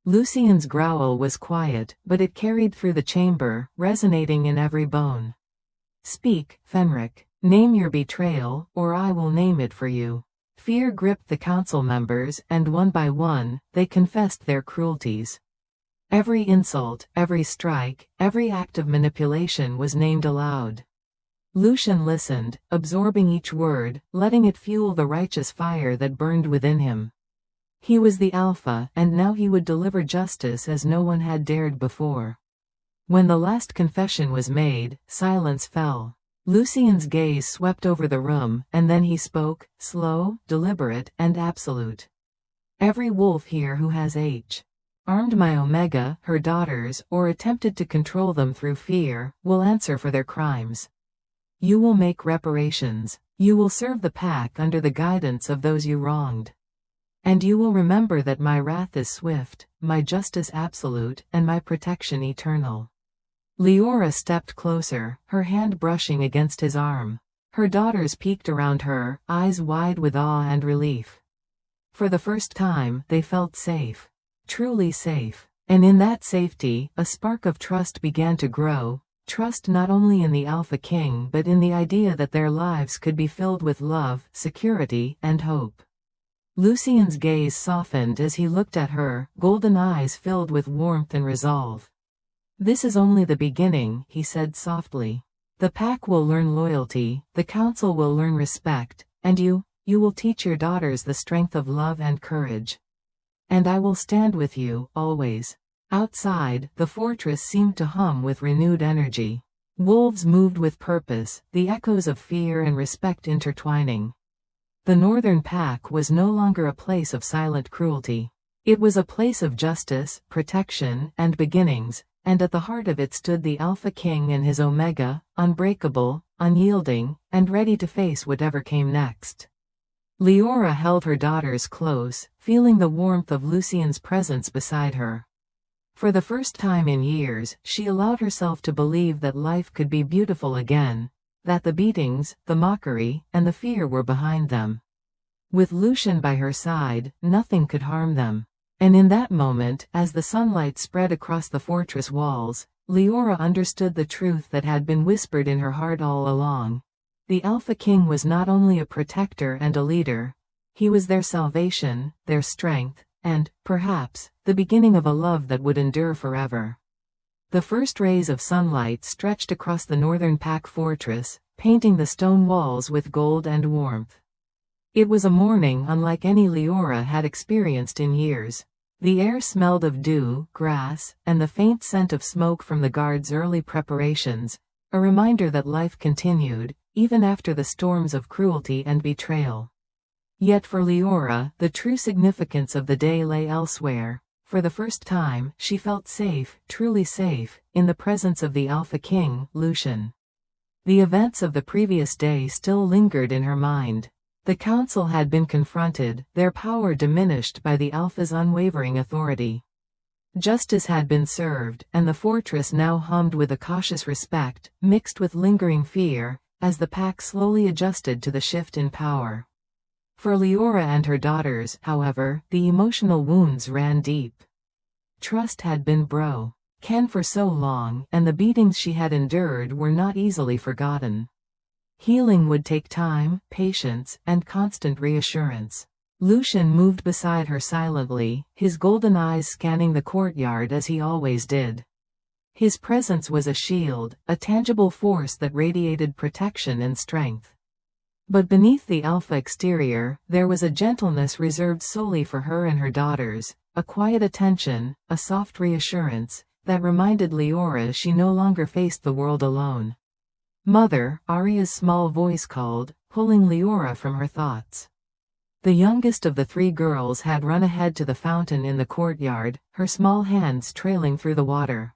Lucien's growl was quiet, but it carried through the chamber, resonating in every bone. Speak, Fenric. Name your betrayal, or I will name it for you. Fear gripped the council members, and one by one, they confessed their cruelties. Every insult, every strike, every act of manipulation was named aloud. Lucien listened, absorbing each word, letting it fuel the righteous fire that burned within him. He was the Alpha, and now he would deliver justice as no one had dared before. When the last confession was made, silence fell. Lucien's gaze swept over the room, and then he spoke, slow, deliberate, and absolute. Every wolf here who has harmed my Omega, her daughters, or attempted to control them through fear, will answer for their crimes. You will make reparations. You will serve the pack under the guidance of those you wronged. And you will remember that my wrath is swift, my justice absolute, and my protection eternal. Leora stepped closer, her hand brushing against his arm. Her daughters peeked around her, eyes wide with awe and relief. For the first time, they felt safe. Truly safe. And in that safety, a spark of trust began to grow, trust not only in the Alpha King but in the idea that their lives could be filled with love, security, and hope. Lucien's gaze softened as he looked at her, golden eyes filled with warmth and resolve. This is only the beginning, he said softly. The pack will learn loyalty, the council will learn respect, and you will teach your daughters the strength of love and courage. And I will stand with you, always. Outside, the fortress seemed to hum with renewed energy. Wolves moved with purpose, the echoes of fear and respect intertwining. The northern pack was no longer a place of silent cruelty. It was a place of justice, protection, and beginnings. And at the heart of it stood the Alpha King and his Omega, unbreakable, unyielding, and ready to face whatever came next. Leora held her daughters close, feeling the warmth of Lucien's presence beside her. For the first time in years, she allowed herself to believe that life could be beautiful again, that the beatings, the mockery, and the fear were behind them. With Lucien by her side, nothing could harm them. And in that moment, as the sunlight spread across the fortress walls, Leora understood the truth that had been whispered in her heart all along. The Alpha King was not only a protector and a leader, he was their salvation, their strength, and, perhaps, the beginning of a love that would endure forever. The first rays of sunlight stretched across the northern pack fortress, painting the stone walls with gold and warmth. It was a morning unlike any Leora had experienced in years. The air smelled of dew, grass, and the faint scent of smoke from the guards' early preparations, a reminder that life continued, even after the storms of cruelty and betrayal. Yet for Leora, the true significance of the day lay elsewhere. For the first time, she felt safe, truly safe, in the presence of the Alpha King, Lucien. The events of the previous day still lingered in her mind. The council had been confronted, their power diminished by the Alpha's unwavering authority. Justice had been served, and the fortress now hummed with a cautious respect, mixed with lingering fear, as the pack slowly adjusted to the shift in power. For Leora and her daughters, however, the emotional wounds ran deep. Trust had been broken for so long, and the beatings she had endured were not easily forgotten. Healing would take time, patience, and constant reassurance. Lucian moved beside her silently, his golden eyes scanning the courtyard as he always did. His presence was a shield, a tangible force that radiated protection and strength. But beneath the alpha exterior, there was a gentleness reserved solely for her and her daughters, a quiet attention, a soft reassurance, that reminded Leora she no longer faced the world alone. "Mother," Arya's small voice called, pulling Leora from her thoughts. The youngest of the three girls had run ahead to the fountain in the courtyard, her small hands trailing through the water.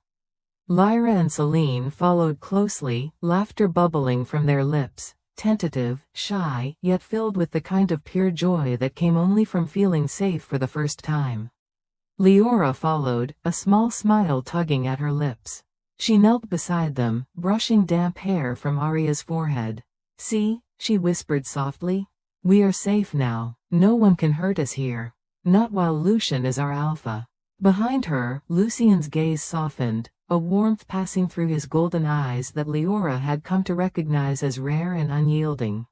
Lyra and Selene followed closely, laughter bubbling from their lips, tentative, shy, yet filled with the kind of pure joy that came only from feeling safe for the first time. Leora followed, a small smile tugging at her lips. She knelt beside them, brushing damp hair from Arya's forehead. "See," she whispered softly. "We are safe now. No one can hurt us here. Not while Lucian is our alpha." Behind her, Lucian's gaze softened, a warmth passing through his golden eyes that Leora had come to recognize as rare and unyielding.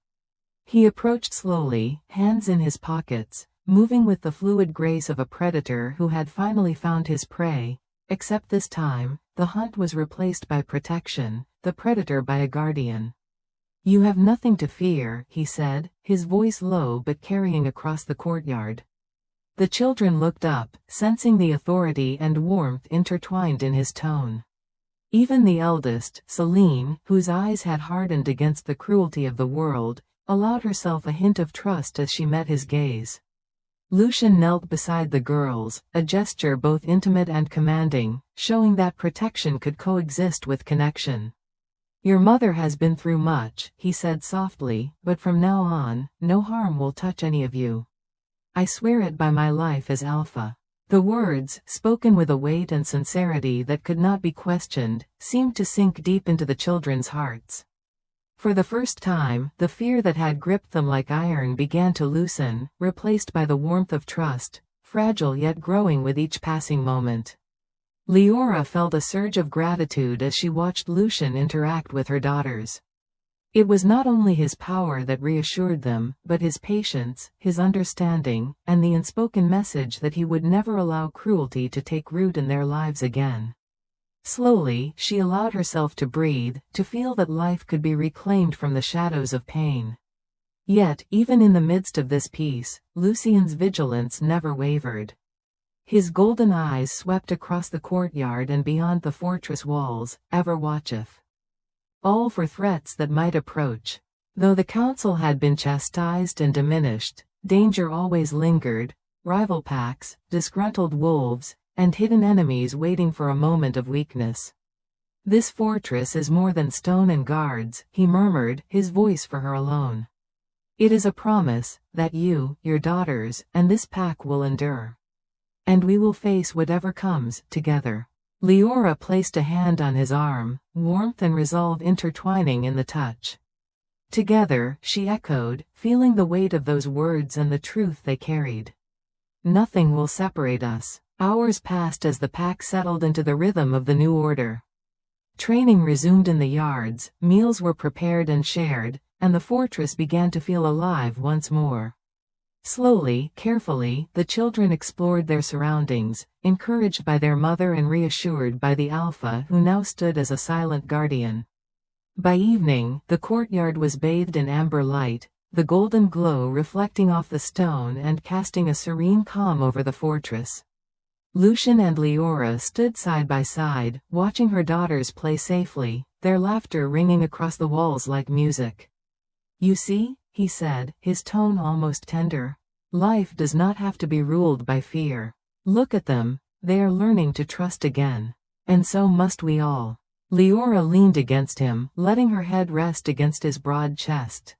He approached slowly, hands in his pockets, moving with the fluid grace of a predator who had finally found his prey, except this time, the hunt was replaced by protection, the predator by a guardian. "You have nothing to fear," he said, his voice low but carrying across the courtyard. The children looked up, sensing the authority and warmth intertwined in his tone. Even the eldest, Selene, whose eyes had hardened against the cruelty of the world, allowed herself a hint of trust as she met his gaze. Lucian knelt beside the girls, a gesture both intimate and commanding, showing that protection could coexist with connection. "Your mother has been through much," he said softly, "but from now on, no harm will touch any of you. I swear it by my life as Alpha." The words, spoken with a weight and sincerity that could not be questioned, seemed to sink deep into the children's hearts. For the first time, the fear that had gripped them like iron began to loosen, replaced by the warmth of trust, fragile yet growing with each passing moment. Leora felt a surge of gratitude as she watched Lucian interact with her daughters. It was not only his power that reassured them, but his patience, his understanding, and the unspoken message that he would never allow cruelty to take root in their lives again. Slowly, she allowed herself to breathe, to feel that life could be reclaimed from the shadows of pain. Yet, even in the midst of this peace, Lucian's vigilance never wavered. His golden eyes swept across the courtyard and beyond the fortress walls, ever watcheth. All for threats that might approach. Though the council had been chastised and diminished, danger always lingered, rival packs, disgruntled wolves, and hidden enemies waiting for a moment of weakness. "This fortress is more than stone and guards," he murmured, his voice for her alone. "It is a promise, that you, your daughters, and this pack will endure. And we will face whatever comes, together." Leora placed a hand on his arm, warmth and resolve intertwining in the touch. "Together," she echoed, feeling the weight of those words and the truth they carried. "Nothing will separate us." Hours passed as the pack settled into the rhythm of the new order. Training resumed in the yards, meals were prepared and shared, and the fortress began to feel alive once more. Slowly, carefully, the children explored their surroundings, encouraged by their mother and reassured by the Alpha who now stood as a silent guardian. By evening, the courtyard was bathed in amber light, the golden glow reflecting off the stone and casting a serene calm over the fortress. Lucian and Leora stood side by side, watching her daughters play safely, their laughter ringing across the walls like music. "You see," he said, his tone almost tender, "life does not have to be ruled by fear. Look at them, they are learning to trust again. And so must we all." Leora leaned against him, letting her head rest against his broad chest.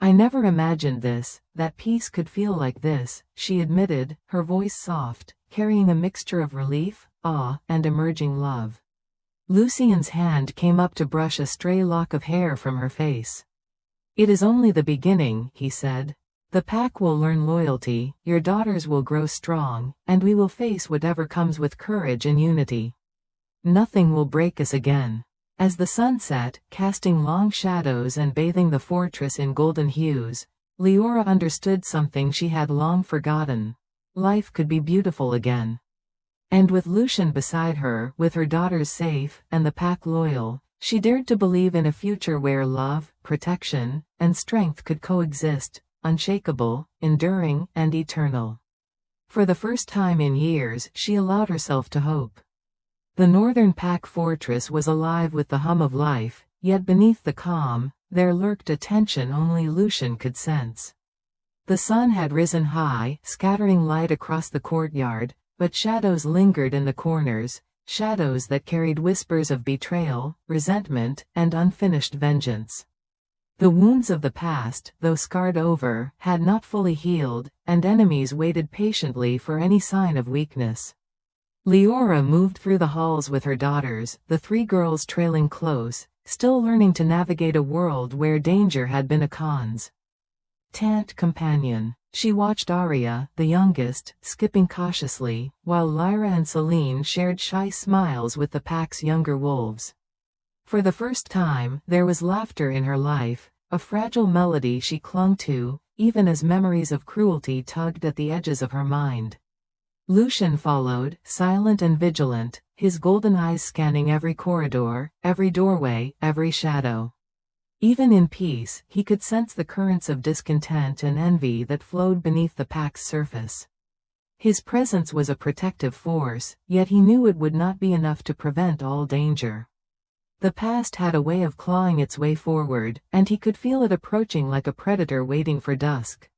I never imagined this, that peace could feel like this, she admitted, her voice soft, carrying a mixture of relief, awe, and emerging love. Lucien's hand came up to brush a stray lock of hair from her face. It is only the beginning, he said. The pack will learn loyalty, your daughters will grow strong, and we will face whatever comes with courage and unity. Nothing will break us again. As the sun set, casting long shadows and bathing the fortress in golden hues, Leora understood something she had long forgotten. Life could be beautiful again. And with Lucien beside her, with her daughters safe, and the pack loyal, she dared to believe in a future where love, protection, and strength could coexist, unshakable, enduring, and eternal. For the first time in years, she allowed herself to hope. The northern pack fortress was alive with the hum of life, yet beneath the calm, there lurked a tension only Lucien could sense. The sun had risen high, scattering light across the courtyard, but shadows lingered in the corners, shadows that carried whispers of betrayal, resentment, and unfinished vengeance. The wounds of the past, though scarred over, had not fully healed, and enemies waited patiently for any sign of weakness. Leora moved through the halls with her daughters, the three girls trailing close, still learning to navigate a world where danger had been a constant companion. She watched Arya, the youngest, skipping cautiously, while Lyra and Celine shared shy smiles with the pack's younger wolves. For the first time, there was laughter in her life, a fragile melody she clung to, even as memories of cruelty tugged at the edges of her mind. Lucien followed, silent and vigilant, his golden eyes scanning every corridor, every doorway, every shadow. Even in peace, he could sense the currents of discontent and envy that flowed beneath the pack's surface. His presence was a protective force, yet he knew it would not be enough to prevent all danger. The past had a way of clawing its way forward, and he could feel it approaching like a predator waiting for dusk.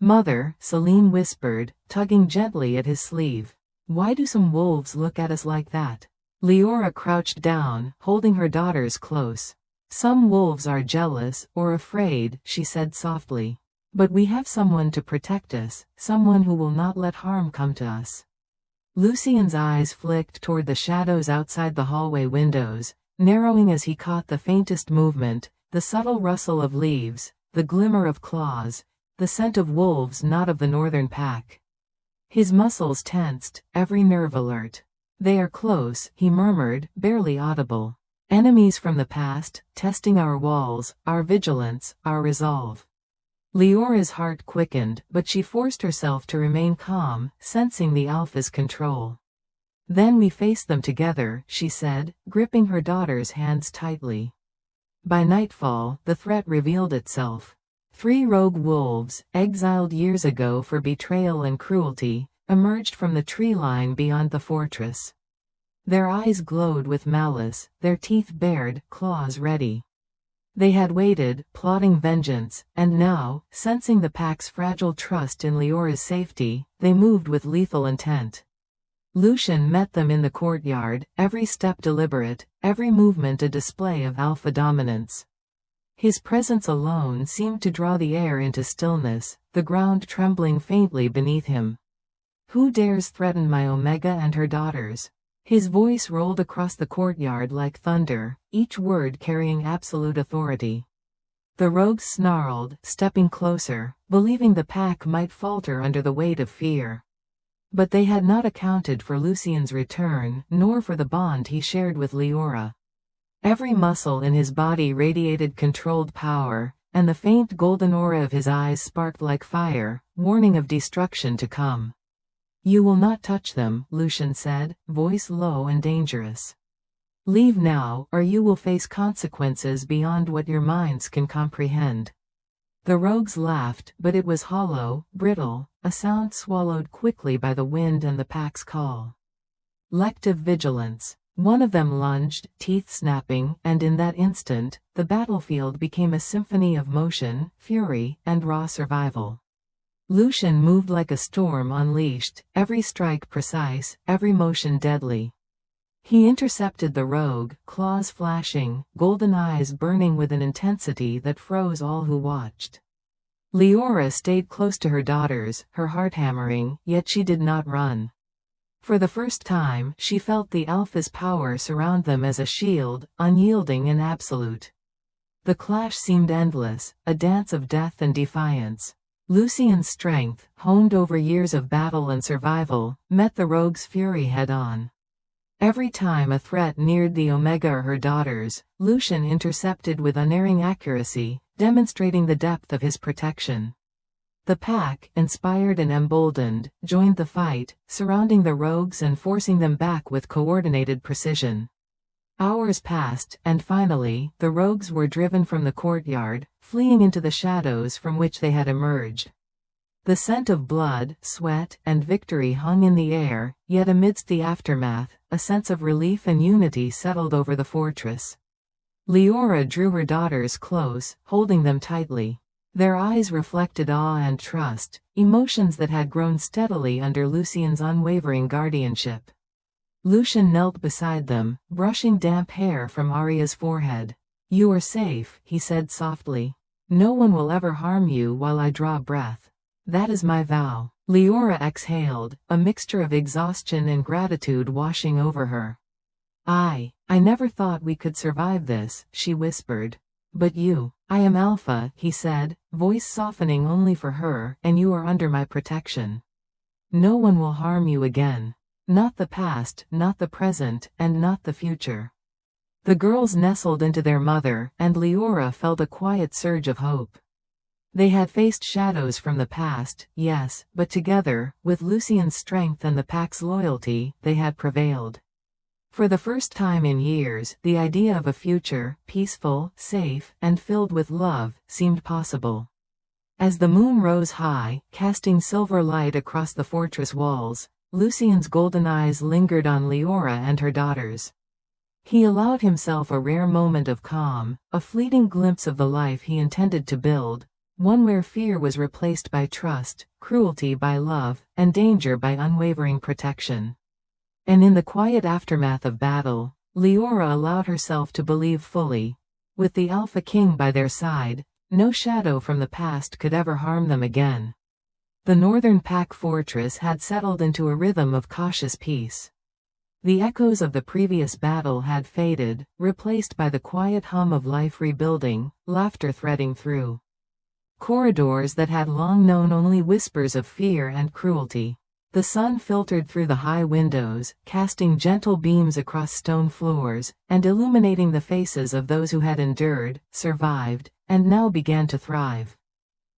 "Mother," Celine whispered, tugging gently at his sleeve. "Why do some wolves look at us like that?" Leora crouched down, holding her daughters close. "Some wolves are jealous, or afraid," she said softly. "But we have someone to protect us, someone who will not let harm come to us." Lucien's eyes flicked toward the shadows outside the hallway windows, narrowing as he caught the faintest movement, the subtle rustle of leaves, the glimmer of claws, the scent of wolves not of the northern pack. His muscles tensed, every nerve alert. "They are close," he murmured, barely audible. "Enemies from the past, testing our walls, our vigilance, our resolve." Leora's heart quickened, but she forced herself to remain calm, sensing the alpha's control. "Then we face them together," she said, gripping her daughter's hands tightly. By nightfall, the threat revealed itself. 3 rogue wolves, exiled years ago for betrayal and cruelty, emerged from the tree line beyond the fortress. Their eyes glowed with malice, their teeth bared, claws ready. They had waited, plotting vengeance, and now, sensing the pack's fragile trust in Leora's safety, they moved with lethal intent. Lucien met them in the courtyard, every step deliberate, every movement a display of alpha dominance. His presence alone seemed to draw the air into stillness, the ground trembling faintly beneath him. "Who dares threaten my Omega and her daughters?" His voice rolled across the courtyard like thunder, each word carrying absolute authority. The rogues snarled, stepping closer, believing the pack might falter under the weight of fear. But they had not accounted for Lucien's return, nor for the bond he shared with Leora. Every muscle in his body radiated controlled power, and the faint golden aura of his eyes sparked like fire, warning of destruction to come. "You will not touch them," Lucien said, voice low and dangerous. "Leave now, or you will face consequences beyond what your minds can comprehend." The rogues laughed, but it was hollow, brittle, a sound swallowed quickly by the wind and the pack's call. "Lective vigilance." One of them lunged, teeth snapping, and in that instant, the battlefield became a symphony of motion, fury, and raw survival. Lucien moved like a storm unleashed, every strike precise, every motion deadly. He intercepted the rogue, claws flashing, golden eyes burning with an intensity that froze all who watched. Leora stayed close to her daughters, her heart hammering, yet she did not run. For the first time, she felt the Alpha's power surround them as a shield, unyielding and absolute. The clash seemed endless, a dance of death and defiance. Lucien's strength, honed over years of battle and survival, met the rogue's fury head-on. Every time a threat neared the Omega or her daughters, Lucien intercepted with unerring accuracy, demonstrating the depth of his protection. The pack, inspired and emboldened, joined the fight, surrounding the rogues and forcing them back with coordinated precision. Hours passed, and finally, the rogues were driven from the courtyard, fleeing into the shadows from which they had emerged. The scent of blood, sweat, and victory hung in the air, yet amidst the aftermath, a sense of relief and unity settled over the fortress. Leora drew her daughters close, holding them tightly. Their eyes reflected awe and trust, emotions that had grown steadily under Lucien's unwavering guardianship. Lucien knelt beside them, brushing damp hair from Arya's forehead. "You are safe," he said softly. "No one will ever harm you while I draw breath. That is my vow." Leora exhaled, a mixture of exhaustion and gratitude washing over her. I never thought we could survive this," she whispered. "But you." "I am Alpha," he said, voice softening only for her, "and you are under my protection. No one will harm you again. Not the past, not the present, and not the future." The girls nestled into their mother, and Leora felt a quiet surge of hope. They had faced shadows from the past, yes, but together, with Lucien's strength and the pack's loyalty, they had prevailed. For the first time in years, the idea of a future, peaceful, safe, and filled with love, seemed possible. As the moon rose high, casting silver light across the fortress walls, Lucien's golden eyes lingered on Leora and her daughters. He allowed himself a rare moment of calm, a fleeting glimpse of the life he intended to build, one where fear was replaced by trust, cruelty by love, and danger by unwavering protection. And in the quiet aftermath of battle, Leora allowed herself to believe fully. With the Alpha King by their side, no shadow from the past could ever harm them again. The northern pack fortress had settled into a rhythm of cautious peace. The echoes of the previous battle had faded, replaced by the quiet hum of life rebuilding, laughter threading through corridors that had long known only whispers of fear and cruelty. The sun filtered through the high windows, casting gentle beams across stone floors, and illuminating the faces of those who had endured, survived, and now began to thrive.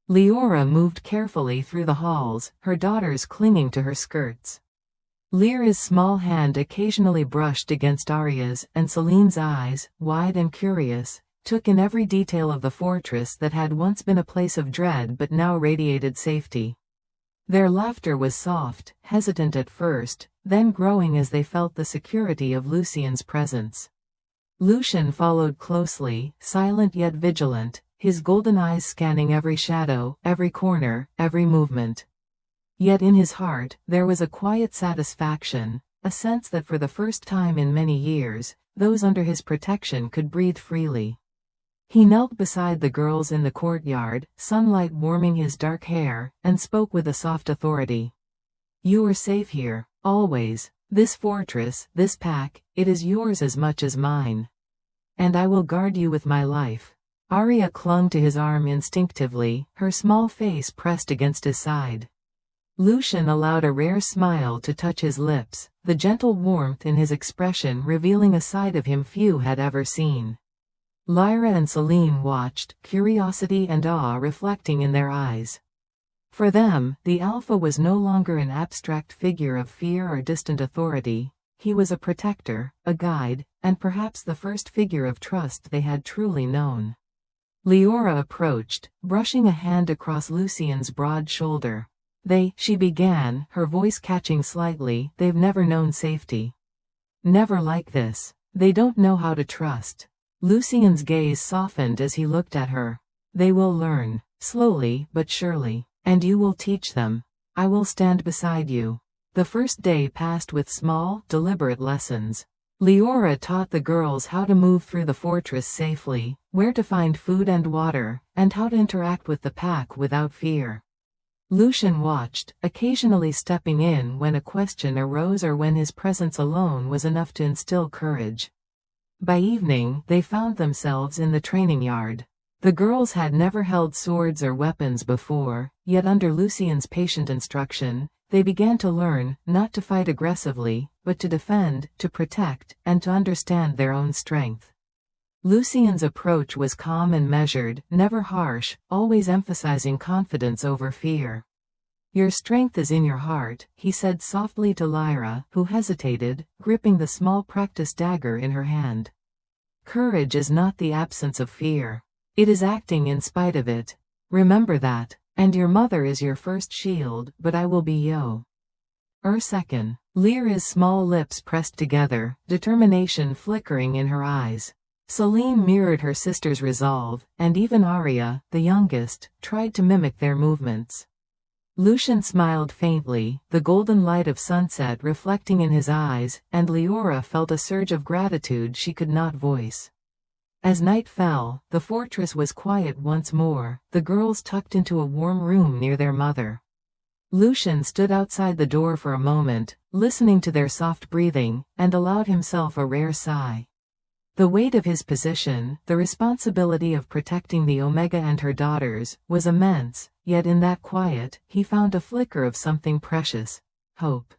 Leora moved carefully through the halls, her daughters clinging to her skirts. Lyra's small hand occasionally brushed against Arya's, and Celine's eyes, wide and curious, took in every detail of the fortress that had once been a place of dread but now radiated safety. Their laughter was soft, hesitant at first, then growing as they felt the security of Lucien's presence. Lucien followed closely, silent yet vigilant, his golden eyes scanning every shadow, every corner, every movement. Yet in his heart, there was a quiet satisfaction, a sense that for the first time in many years, those under his protection could breathe freely. He knelt beside the girls in the courtyard, sunlight warming his dark hair, and spoke with a soft authority. "You are safe here, always. This fortress, this pack, it is yours as much as mine. And I will guard you with my life." Arya clung to his arm instinctively, her small face pressed against his side. Lucien allowed a rare smile to touch his lips, the gentle warmth in his expression revealing a side of him few had ever seen. Lyra and Celine watched, curiosity and awe reflecting in their eyes. For them, the Alpha was no longer an abstract figure of fear or distant authority. He was a protector, a guide, and perhaps the first figure of trust they had truly known. Leora approached, brushing a hand across Lucien's broad shoulder. She began, her voice catching slightly, "They've never known safety. Never like this. They don't know how to trust." Lucien's gaze softened as he looked at her. "They will learn, slowly but surely, and you will teach them. I will stand beside you." The first day passed with small, deliberate lessons. Leora taught the girls how to move through the fortress safely, where to find food and water, and how to interact with the pack without fear. Lucian watched, occasionally stepping in when a question arose or when his presence alone was enough to instill courage. By evening, they found themselves in the training yard. The girls had never held swords or weapons before, yet under Lucian's patient instruction, they began to learn not to fight aggressively, but to defend, to protect, and to understand their own strength. Lucian's approach was calm and measured, never harsh, always emphasizing confidence over fear. "Your strength is in your heart," he said softly to Lyra, who hesitated, gripping the small practice dagger in her hand. "Courage is not the absence of fear. It is acting in spite of it. Remember that. And your mother is your first shield, but I will be your second." Lyra's small lips pressed together, determination flickering in her eyes. Celine mirrored her sister's resolve, and even Arya, the youngest, tried to mimic their movements. Lucian smiled faintly, the golden light of sunset reflecting in his eyes, and Leora felt a surge of gratitude she could not voice. As night fell, the fortress was quiet once more, the girls tucked into a warm room near their mother. Lucian stood outside the door for a moment, listening to their soft breathing, and allowed himself a rare sigh. The weight of his position, the responsibility of protecting the Omega and her daughters, was immense, yet in that quiet, he found a flicker of something precious: hope.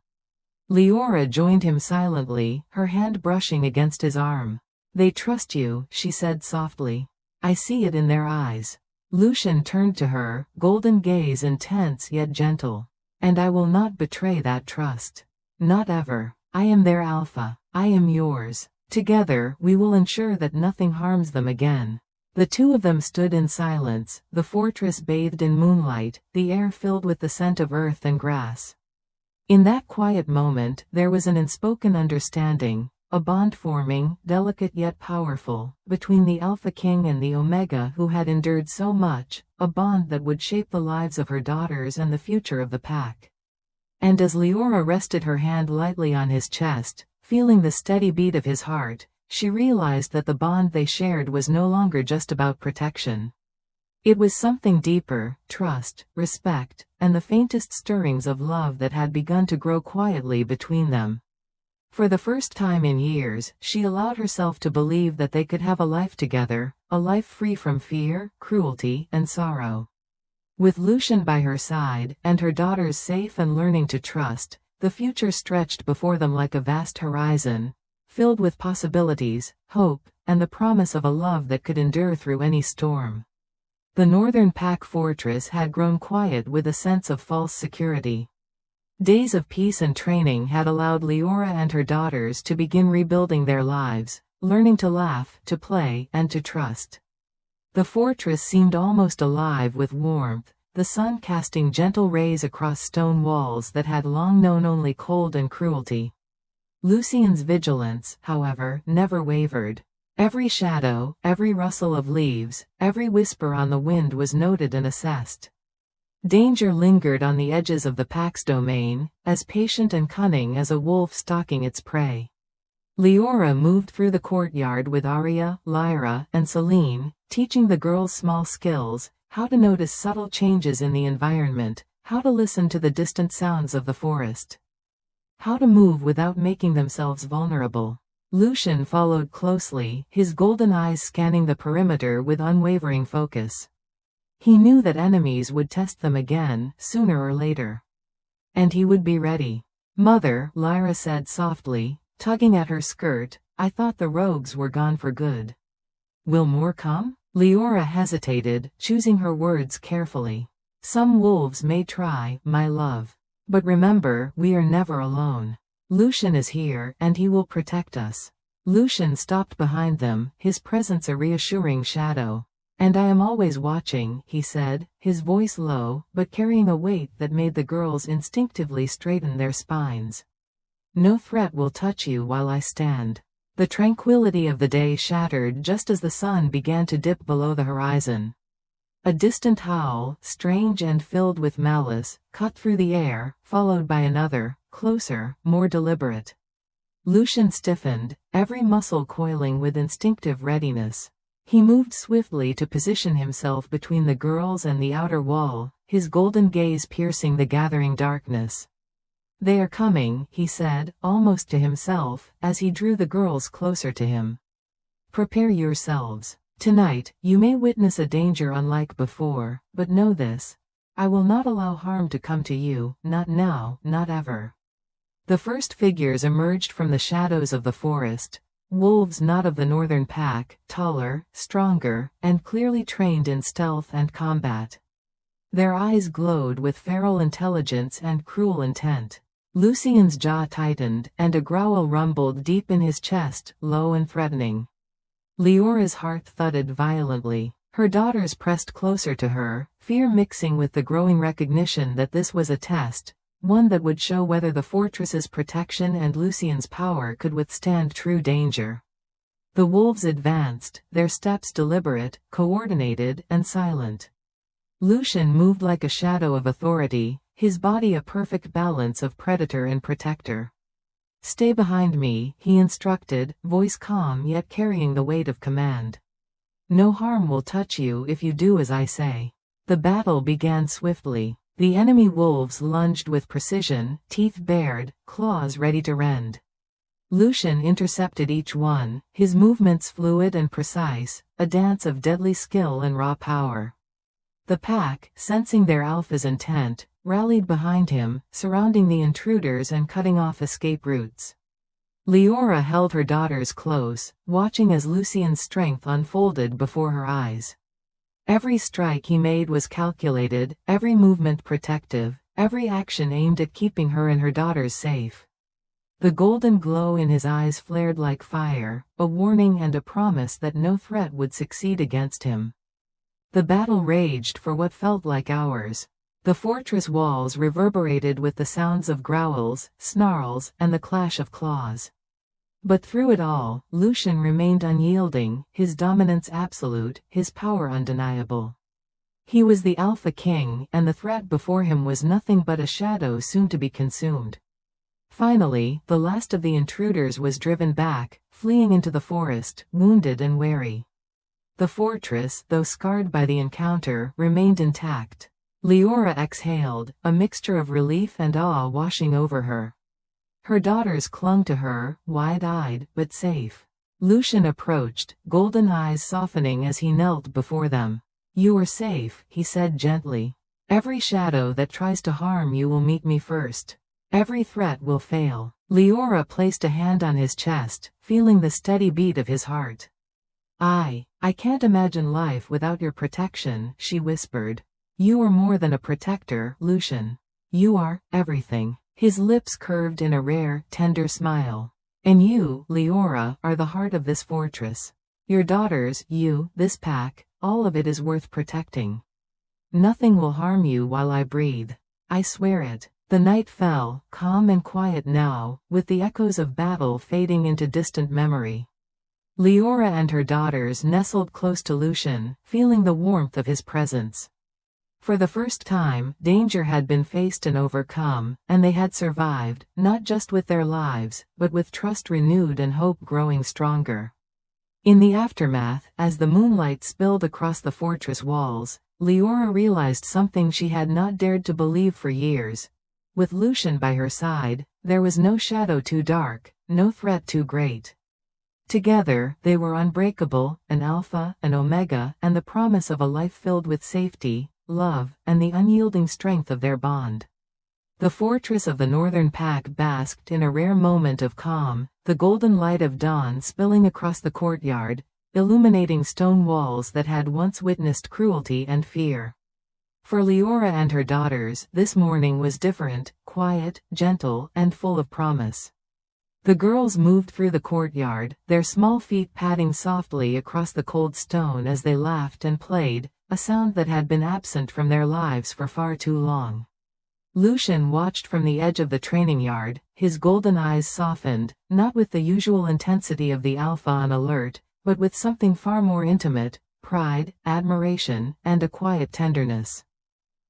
Leora joined him silently, her hand brushing against his arm. "They trust you," she said softly. "I see it in their eyes." Lucian turned to her, golden gaze intense yet gentle. "And I will not betray that trust. Not ever. I am their alpha. I am yours. Together, we will ensure that nothing harms them again." The two of them stood in silence, the fortress bathed in moonlight, the air filled with the scent of earth and grass. In that quiet moment, there was an unspoken understanding, a bond forming, delicate yet powerful, between the Alpha King and the Omega who had endured so much, a bond that would shape the lives of her daughters and the future of the pack. And as Leora rested her hand lightly on his chest, feeling the steady beat of his heart, she realized that the bond they shared was no longer just about protection. It was something deeper: trust, respect, and the faintest stirrings of love that had begun to grow quietly between them. For the first time in years, she allowed herself to believe that they could have a life together, a life free from fear, cruelty, and sorrow. With Lucian by her side, and her daughters safe and learning to trust, the future stretched before them like a vast horizon, filled with possibilities, hope, and the promise of a love that could endure through any storm. The northern pack fortress had grown quiet with a sense of false security. Days of peace and training had allowed Leora and her daughters to begin rebuilding their lives, learning to laugh, to play, and to trust. The fortress seemed almost alive with warmth, the sun casting gentle rays across stone walls that had long known only cold and cruelty. Lucian's vigilance, however, never wavered. Every shadow, every rustle of leaves, every whisper on the wind was noted and assessed. Danger lingered on the edges of the pack's domain, as patient and cunning as a wolf stalking its prey. Leora moved through the courtyard with Arya, Lyra, and Celine, teaching the girls small skills: how to notice subtle changes in the environment, how to listen to the distant sounds of the forest, how to move without making themselves vulnerable. Lucian followed closely, his golden eyes scanning the perimeter with unwavering focus. He knew that enemies would test them again, sooner or later. And he would be ready. "Mother," Lyra said softly, tugging at her skirt, "I thought the rogues were gone for good. Will more come?" Leora hesitated, choosing her words carefully. "Some wolves may try, my love. But remember, we are never alone. Lucian is here, and he will protect us." Lucian stopped behind them, his presence a reassuring shadow. "And I am always watching," he said, his voice low, but carrying a weight that made the girls instinctively straighten their spines. "No threat will touch you while I stand." The tranquility of the day shattered just as the sun began to dip below the horizon. A distant howl, strange and filled with malice, cut through the air, followed by another, closer, more deliberate. Lucian stiffened, every muscle coiling with instinctive readiness. He moved swiftly to position himself between the girls and the outer wall, his golden gaze piercing the gathering darkness. "They are coming," he said, almost to himself, as he drew the girls closer to him. "Prepare yourselves. Tonight, you may witness a danger unlike before, but know this. I will not allow harm to come to you, not now, not ever." The first figures emerged from the shadows of the forest, wolves not of the northern pack, taller, stronger, and clearly trained in stealth and combat. Their eyes glowed with feral intelligence and cruel intent. Lucian's jaw tightened, and a growl rumbled deep in his chest, low and threatening. Leora's heart thudded violently. Her daughters pressed closer to her, fear mixing with the growing recognition that this was a test, one that would show whether the fortress's protection and Lucian's power could withstand true danger. The wolves advanced, their steps deliberate, coordinated, and silent. Lucian moved like a shadow of authority, his body a perfect balance of predator and protector. "Stay behind me," he instructed, voice calm yet carrying the weight of command. "No harm will touch you if you do as I say." The battle began swiftly. The enemy wolves lunged with precision, teeth bared, claws ready to rend. Lucian intercepted each one, his movements fluid and precise, a dance of deadly skill and raw power. The pack, sensing their alpha's intent, rallied behind him, surrounding the intruders and cutting off escape routes. Leora held her daughters close, watching as Lucian's strength unfolded before her eyes. Every strike he made was calculated, every movement protective, every action aimed at keeping her and her daughters safe. The golden glow in his eyes flared like fire, a warning and a promise that no threat would succeed against him. The battle raged for what felt like hours. The fortress walls reverberated with the sounds of growls, snarls, and the clash of claws. But through it all, Lucian remained unyielding, his dominance absolute, his power undeniable. He was the Alpha King, and the threat before him was nothing but a shadow soon to be consumed. Finally, the last of the intruders was driven back, fleeing into the forest, wounded and wary. The fortress, though scarred by the encounter, remained intact. Leora exhaled, a mixture of relief and awe washing over her. Her daughters clung to her, wide-eyed, but safe. Lucian approached, golden eyes softening as he knelt before them. "You are safe," he said gently. "Every shadow that tries to harm you will meet me first. Every threat will fail." Leora placed a hand on his chest, feeling the steady beat of his heart. I can't imagine life without your protection," she whispered. "You are more than a protector, Lucian. You are everything." His lips curved in a rare, tender smile. "And you, Leora, are the heart of this fortress. Your daughters, you, this pack, all of it is worth protecting. Nothing will harm you while I breathe. I swear it." The night fell, calm and quiet now, with the echoes of battle fading into distant memory. Leora and her daughters nestled close to Lucian, feeling the warmth of his presence. For the first time, danger had been faced and overcome, and they had survived, not just with their lives, but with trust renewed and hope growing stronger. In the aftermath, as the moonlight spilled across the fortress walls, Leora realized something she had not dared to believe for years. With Lucian by her side, there was no shadow too dark, no threat too great. Together, they were unbreakable, an alpha, an omega, and the promise of a life filled with safety, love, and the unyielding strength of their bond. The fortress of the northern pack basked in a rare moment of calm, the golden light of dawn spilling across the courtyard, illuminating stone walls that had once witnessed cruelty and fear. For Leora and her daughters, this morning was different, quiet, gentle, and full of promise. The girls moved through the courtyard, their small feet padding softly across the cold stone as they laughed and played, a sound that had been absent from their lives for far too long. Lucian watched from the edge of the training yard, his golden eyes softened, not with the usual intensity of the alpha on alert, but with something far more intimate, pride, admiration, and a quiet tenderness.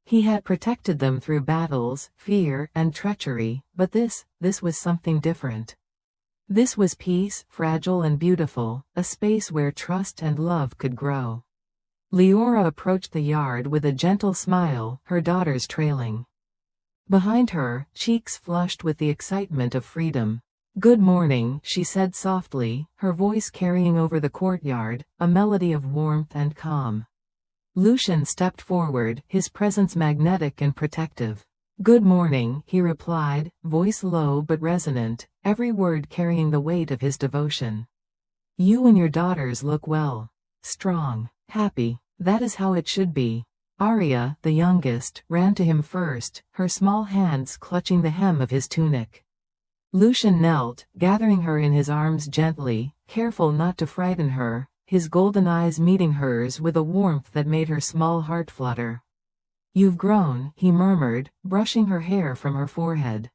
He had protected them through battles, fear, and treachery, but this was something different. This was peace, fragile and beautiful, a space where trust and love could grow. Leora approached the yard with a gentle smile, her daughters trailing behind her, cheeks flushed with the excitement of freedom. "Good morning," she said softly, her voice carrying over the courtyard, a melody of warmth and calm. Lucian stepped forward, his presence magnetic and protective. "Good morning," he replied, voice low but resonant, every word carrying the weight of his devotion. "You and your daughters look well. Strong. Happy. That is how it should be." Arya, the youngest, ran to him first, her small hands clutching the hem of his tunic. Lucian knelt, gathering her in his arms gently, careful not to frighten her, his golden eyes meeting hers with a warmth that made her small heart flutter. "You've grown," he murmured, brushing her hair from her forehead.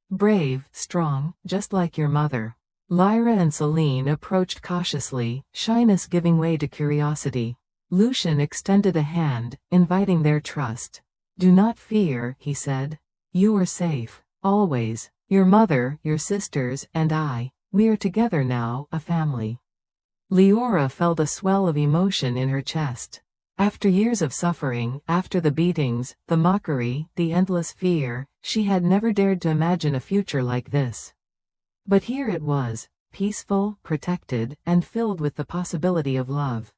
"Brave, strong, just like your mother." Lyra and Selene approached cautiously, shyness giving way to curiosity. Lucian extended a hand, inviting their trust. "Do not fear," he said. "You are safe. Always. Your mother, your sisters, and I. We are together now, a family." Leora felt a swell of emotion in her chest. After years of suffering, after the beatings, the mockery, the endless fear, she had never dared to imagine a future like this. But here it was, peaceful, protected, and filled with the possibility of love.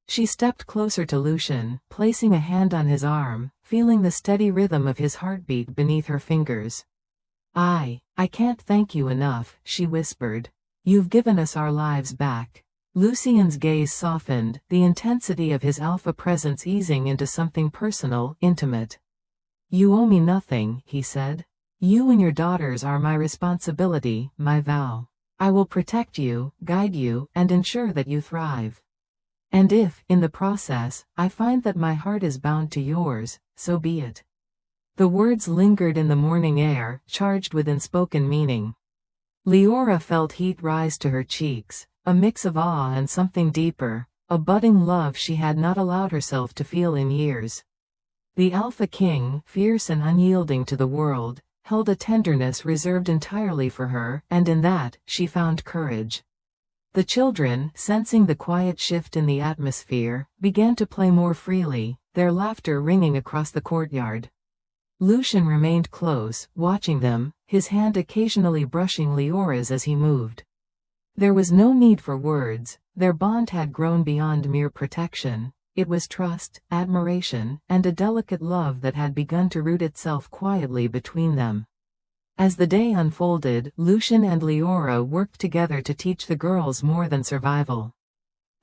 She stepped closer to Lucian, placing a hand on his arm, feeling the steady rhythm of his heartbeat beneath her fingers. I can't thank you enough," she whispered. "You've given us our lives back." Lucian's gaze softened, the intensity of his alpha presence easing into something personal, intimate. "You owe me nothing," he said. "You and your daughters are my responsibility, my vow. I will protect you, guide you, and ensure that you thrive. And if, in the process, I find that my heart is bound to yours, so be it." The words lingered in the morning air, charged with unspoken meaning. Leora felt heat rise to her cheeks, a mix of awe and something deeper, a budding love she had not allowed herself to feel in years. The Alpha King, fierce and unyielding to the world, held a tenderness reserved entirely for her, and in that, she found courage. The children, sensing the quiet shift in the atmosphere, began to play more freely, their laughter ringing across the courtyard. Lucian remained close, watching them, his hand occasionally brushing Leora's as he moved. There was no need for words, their bond had grown beyond mere protection. It was trust, admiration, and a delicate love that had begun to root itself quietly between them. As the day unfolded, Lucian and Leora worked together to teach the girls more than survival.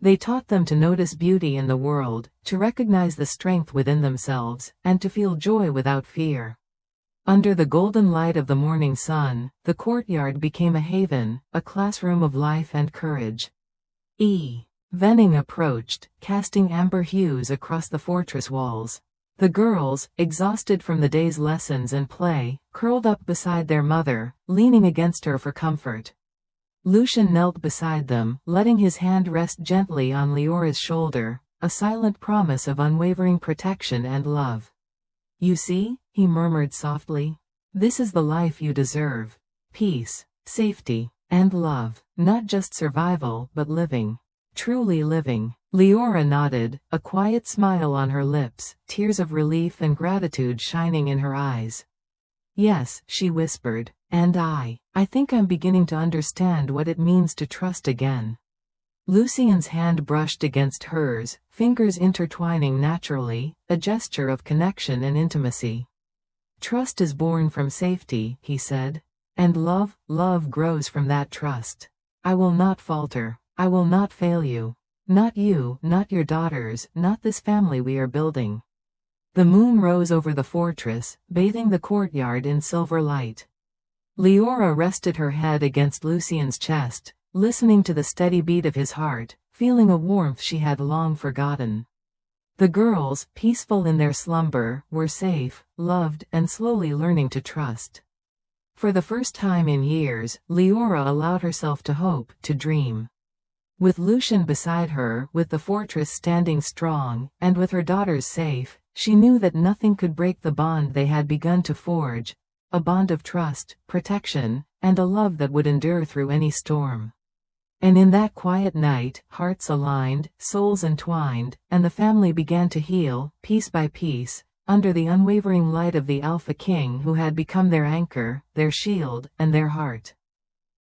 They taught them to notice beauty in the world, to recognize the strength within themselves, and to feel joy without fear. Under the golden light of the morning sun, the courtyard became a haven, a classroom of life and courage. Venning approached, casting amber hues across the fortress walls. The girls, exhausted from the day's lessons and play, curled up beside their mother, leaning against her for comfort. Lucian knelt beside them, letting his hand rest gently on Leora's shoulder, a silent promise of unwavering protection and love. "You see," he murmured softly, "this is the life you deserve. Peace, safety, and love. Not just survival, but living. Truly living." Leora nodded, a quiet smile on her lips, tears of relief and gratitude shining in her eyes. "Yes," she whispered, "and I think I'm beginning to understand what it means to trust again." Lucian's hand brushed against hers, fingers intertwining naturally, a gesture of connection and intimacy. "Trust is born from safety," he said. "And love grows from that trust. I will not falter. I will not fail you. Not you, not your daughters, not this family we are building." The moon rose over the fortress, bathing the courtyard in silver light. Leora rested her head against Lucian's chest, listening to the steady beat of his heart, feeling a warmth she had long forgotten. The girls, peaceful in their slumber, were safe, loved, and slowly learning to trust. For the first time in years, Leora allowed herself to hope, to dream. With Lucian beside her, with the fortress standing strong, and with her daughters safe, she knew that nothing could break the bond they had begun to forge, a bond of trust, protection, and a love that would endure through any storm. And in that quiet night, hearts aligned, souls entwined, and the family began to heal, piece by piece, under the unwavering light of the Alpha King who had become their anchor, their shield, and their heart.